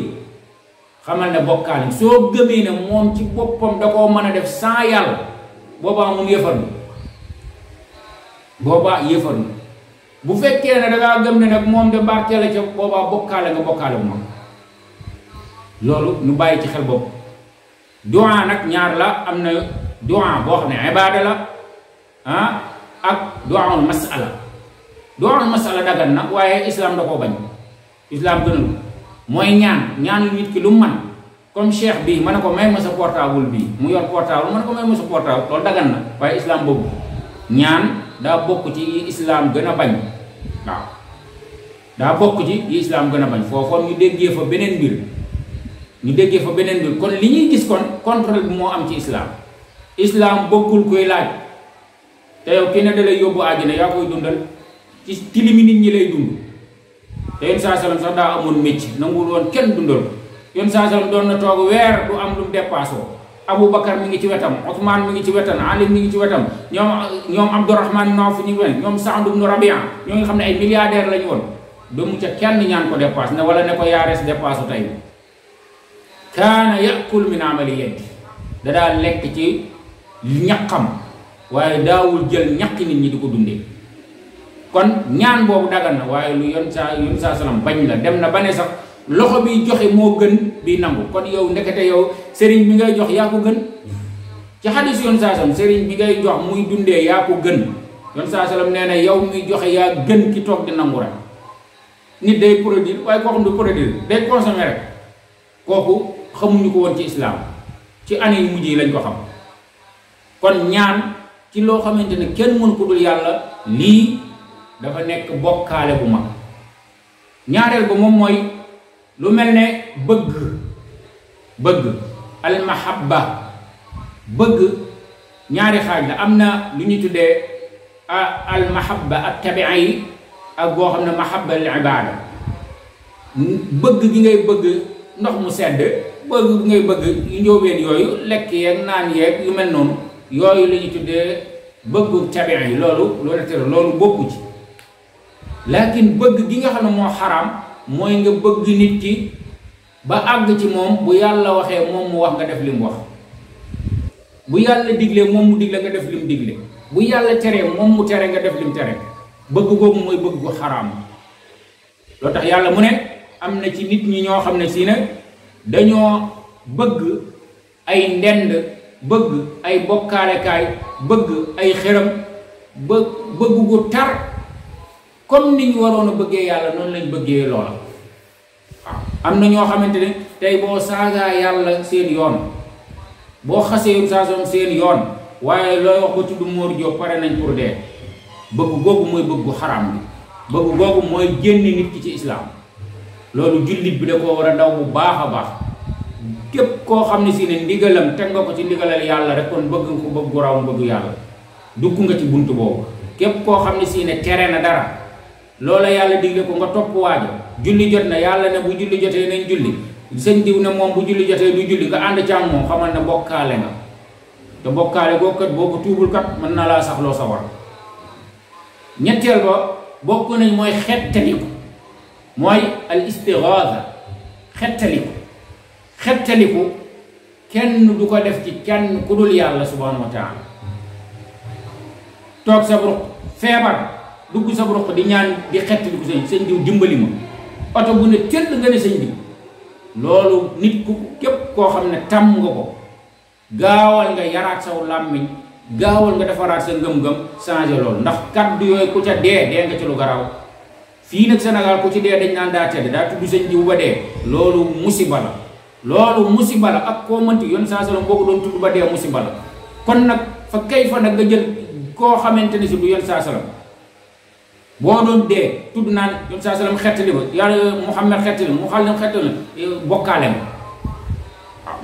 xamal ne bokkaale soo gëmee ne moom ci boppam da koo mën a def sans yàlla boobaa mun yëfar na boobaa yëfar na bu fekkee ne dangaa gëm ne nag moom de barkeel la ca boobaa bokkaale nga bokkaale bu mag loolu ñu bàyyi ci xel bopp du'a nag ñaar la am na du'a boo xam ne ibaada la ak du'aul masala du'aul masala dagan na waaye islam da koo bañ islam gënal mooy ñaan nit ki lu mu man comme cheikh bii ma ne ko may ma sa portable bii mu yor portable ma ne ko may ma sa portable loolu dagan na waaye islam boobu ñaan daa bokk ci yi islam gën a bañ waaw daa bokk ci yi islam gën a bañ foofoon ñu déggee fa beneen mbir kon li ñuy gis kon contrôle bi moo am ci islam bokkul koy laaj te yow ki ne da lay yóbbu àjjana yaa koy dundal ci tilimi nit ñi lay dund te yoon saa salaam sax daa amoon métier nanguwul woon kenn dundal yoon saa salaam doon na toog weer du am lu mu dépassé Aboubacar mi ngi ci wetam Ousmane mi ngi ci wetam Ali mi ngi ci wetam ñoom Abdourahman Nawf ñu ngi ñoom Saad ibn Rabia ñoo ngi xam ne ay milliardaire lañu woon doomu ca kenn ñaan ko dépasse ne wala ne ko yaarees dépasse tey kaana yakul min amali yeddi da daa lekk ci ñaqam waaye daawul jël ñaqi nit ñi di ko dundee kon ñaan boobu dagan na waaye lu yoon saa salaam bañ la dem na ba ne sax loxo bi joxe moo gën bi nangu kon yow ndekete yow sëriñ bi ngay jox yaa ko gën ci xadis yoon saa salaam sëriñ bi ngay jox muy dundee yaa ko gën yoon saa salaam nee na yow muy joxe yaa gën ki toog di nangu rek nit day produire waaye koo xam du produire day consommer rek kooku xamuñu ko woon ci islam ci année yu mujj yi lañ ko xam kon ñaan ci loo xamante ne kenn mënu ko dul yàlla lii dafa nekk bokkaale bu mag ñaareel ba moom mooy lu mel ne bëgg almahabba bëgg ñaari xaaj la am na lu ñu tuddee almahabba ak tabia yi ak boo xam ne mahabba al ibada bëgg gi ngay bëgg ndox mu sedd bëgg gi ngay bëgg yu njóobeen yooyu lekk yeeg naan yeeg yu mel noonu yooyu la ñu tuddee bëggu tabia yi loolu bokku ci lakin bëgg gi nga xam ne moo xaraam mooy nga bëgg nit ki ba àgg ci moom bu yàlla waxee moom mu wax nga def li mu wax bu yàlla diglee moom mu digle nga def li mu digle bu yàlla teree moom mu tere nga def li mu tere bëgg googu mooy bëgg gu xaraam loo tax yàlla mu ne am na ci nit ñi ñoo xam ne si ne dañoo bëgg ay ndend bëgg ay bokkaalekaay bëgg ay xëram bëgg gu tar comme ni ñu waroon a bëggee yàlla noonu lañ bëggee loola waaw am na ñoo xamante ne tey boo saagaa yàlla seen yoon boo xasee saasoon seen yoon waaye looy wax ba tudd Mor Diop pare nañ pour dee bëgg googu mooy bëggu xaraam bi bëgg googu mooy génn nit ki ci islaam loolu jullit bi da koo war a daw bu baax a baax képp koo xam ne si ne ndigalam teg nga ko ci ndigalal yàlla rek kon bëgg nga ko bëgg gu raw bëggu yàlla dugg nga ci bunt boobu képp koo xam ne si ne tere na dara loola yàlla digle ko nga topp waaja julli jot na yàlla ne bu julli jotee nañ julli sëñ diw ne moom bu julli jotee du julli nga ànd ca moom xamal ne bokkaale nga te bokkaale boo kat boo ko tuubul kat mën na laa saxloo sa war ñetteel ba bokk nañ mooy xettaliku mooy al istighatha xettaliku kenn du ko def ci kenn ku dul yàlla subhanahu wa taala. toog sa ruq feebar dugg sa ruq di ñaan di xettaliku sëñ diw dimbali ma, oto bu ne tëll nga ne sëñ diw. loolu nit ku képp koo xam ne tàmm nga ko, gaawal nga yaraat saw làmmiñ, gaawal nga defaraat sa ngëm-ngëm changé loolu. ndax kaddu yooyu ku ca dee nga ci lu garaaw. fii nag Sénégal ku ci dee dañ naan daa tedd, daa tudd sëñ diw ba dee. loolu musiba la, loolu musiba la. ak koo mënti yoon saa salaam boo ko doon tudd ba dee musiba la. kon nag fa kay fa nag nga jël koo xamante ne si du yoon saa salaam boo doon dee tudd naan yoon saa salaam xettali ba yàlla Muhammad xettali mu xal xettali bokkaale ma.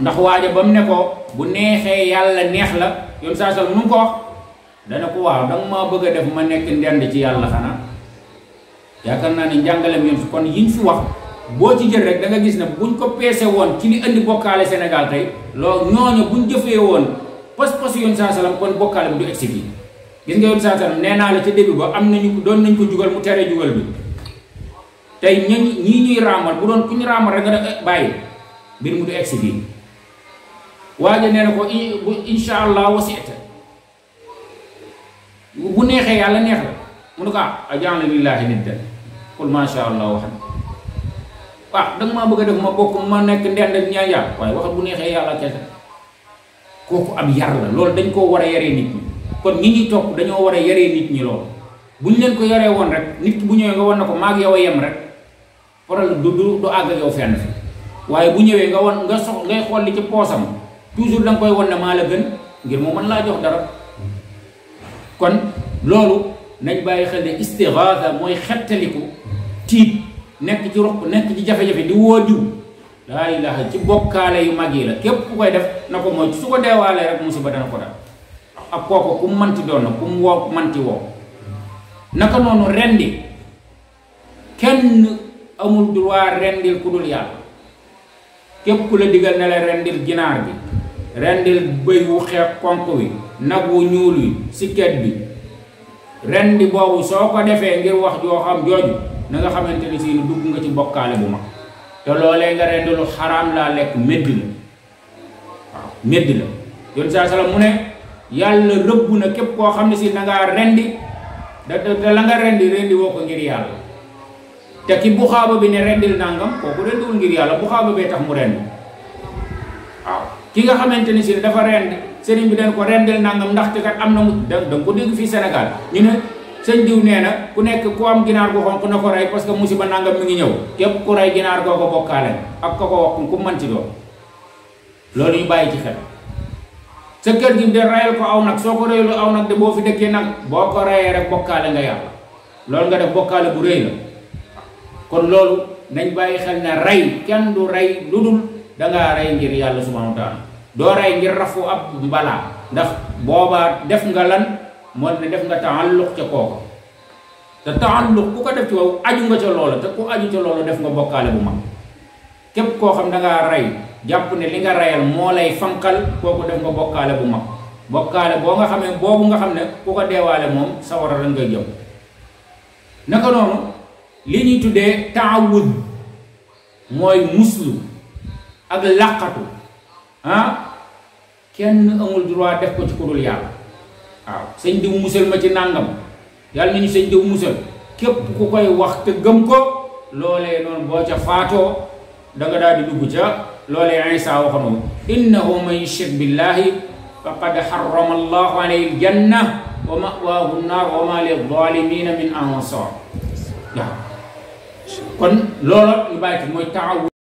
ndax waaja ba mu ne ko bu neexee yàlla neex la, yoon saa salaam nu mu ko wax dana ko waaw danga maa bëgg a def ma nekk ndend ci yàlla xanaa. yaakaar naa ne njàngaleem yoon kon yiñ fi wax boo ci jël rek da nga gis ne buñ ko peese woon ci li indi bokkaale Sénégal tey loolu ñooñu buñ jëfee woon pas-pas yoon saa salaam kon bokkaale bi du egsi fii. gis nga yoon saa salaam nee naa la ca début ba am nañu doon nañ ko jugal mu tere jugal bi. tey ñii ñuy raamal bu doon ku ñu raamal rek nga def bàyyi mbir mu du egsi fii. waaye nee na ko bu insha allah wasiita bu neexee yàlla neex la mu ne ko ajaala lillahi niddan qul ma sha allah waxat danga maa bëgg a def ma bokk ma nekk ndend ak ñaan yàlla waaye waxat bu neexee yàlla kese. kooku ab yar la, loolu dañ koo war a yaree nit ñi. kon ñi ñuy topp dañoo war a yaree nit ñi loolu. bu ñu leen ko yaree woon rek nit ki bu ñëwee nga wan na ko maag yow a yem rek problème du àgg ak yow fenn fi. waaye bu ñëwee nga wan nga ngay xool li ci poosam toujours da nga koy wan ne maa la gën ngir mu mën laa jox dara. kon loolu nañ bàyyi xel ne istighatha mooy xettaliku, tiit, nekk ci ruq, nekk ci jafe-jafe di woo diw laa ilaha ci bokkaale yu mag yi la. képp ku koy def na ko mooy su ko deewaalee rek musiba dana ko dal. ak kooku ku mu manti doon na ku mu woo manti woo. naka noonu rendi kenn amul droit rendil ku dul yàlla. képp ku la digal ne la rendil ginaar bi, rendil bëy wu xeex konk wi, nag wu ñuul wi, sikket bi, rendi boobu soo ko defee ngir wax joo xam jooju na nga xamante ni si dugg nga ci bokkaale bu mag. te loolee nga rendi lu xaraam laa lekk médd la. waaw médd la. yoon saa salaam mu ne yàlla rëbb na képp koo xam ne si na ngaa rendi te la nga rendi woo ko ngir yàlla. te ki buxaaba bi ne rendil nangam kooku rendiwul ngir yàlla, buxaaba bee tax mu rendi. waaw ki nga xamante ni si dafa rendi sëriñ bi dañ ko rendil nangam ndaxte kat am na mu da nga ko dégg fii Sénégal ñu ne sëñ diw nee na ku nekk ku am ginaar gu xonq na ko rey parce que musiba nangam mi ngi ñëw. képp ku rey ginaar goo ko bokkaale ak ko wax ku mën ci doon. loolu ñu bàyyi ci xel. sa kër gi de reyal ko aw nag soo ko reylu aw nag de boo fi dëkkee nag boo ko reyee rek bokkaale nga yàlla. loolu nga def bokkaale bu rëy la. kon loolu nañ bàyyi xel ne rey kenn du rey lu dul dangaa rey ngir yàlla subhanahu wa taala. doo rey ngir rafu ab mbalaa ndax boobaa def nga lan moo ne def nga taalluq ca kooku. te taalluq ku ko def ci wow aju nga ca loola, te ku aju ca loola def nga bokkaale bu mag. képp koo xam dangaa rey jàpp ne li nga reyal moo lay fanqal kooku def nga bokkaale bu mag. bokkaale boo nga xamee boobu nga xam ne ku ko deewaale moom sawara la ngay jëm. naka noonu li ñuy tuddee taawud mooy muslu ak làqatu kenn amul droit def ko ci ku dul yàlla. waaw sëñ diw musal ma ci nàngam yàlla nañu sëñ diw musal képp ku koy wax te gëm ko loolee noonu boo ca faatoo da nga daal di dugg ca loolee Isa waxoon innahu man yushrik billahi faqad harrama allahu alayhi aljanna wa ma'waahu an-naar wa ma lil-zaalimiina min ansaar. waaw kon loolu ñu bàyyi mooy taawud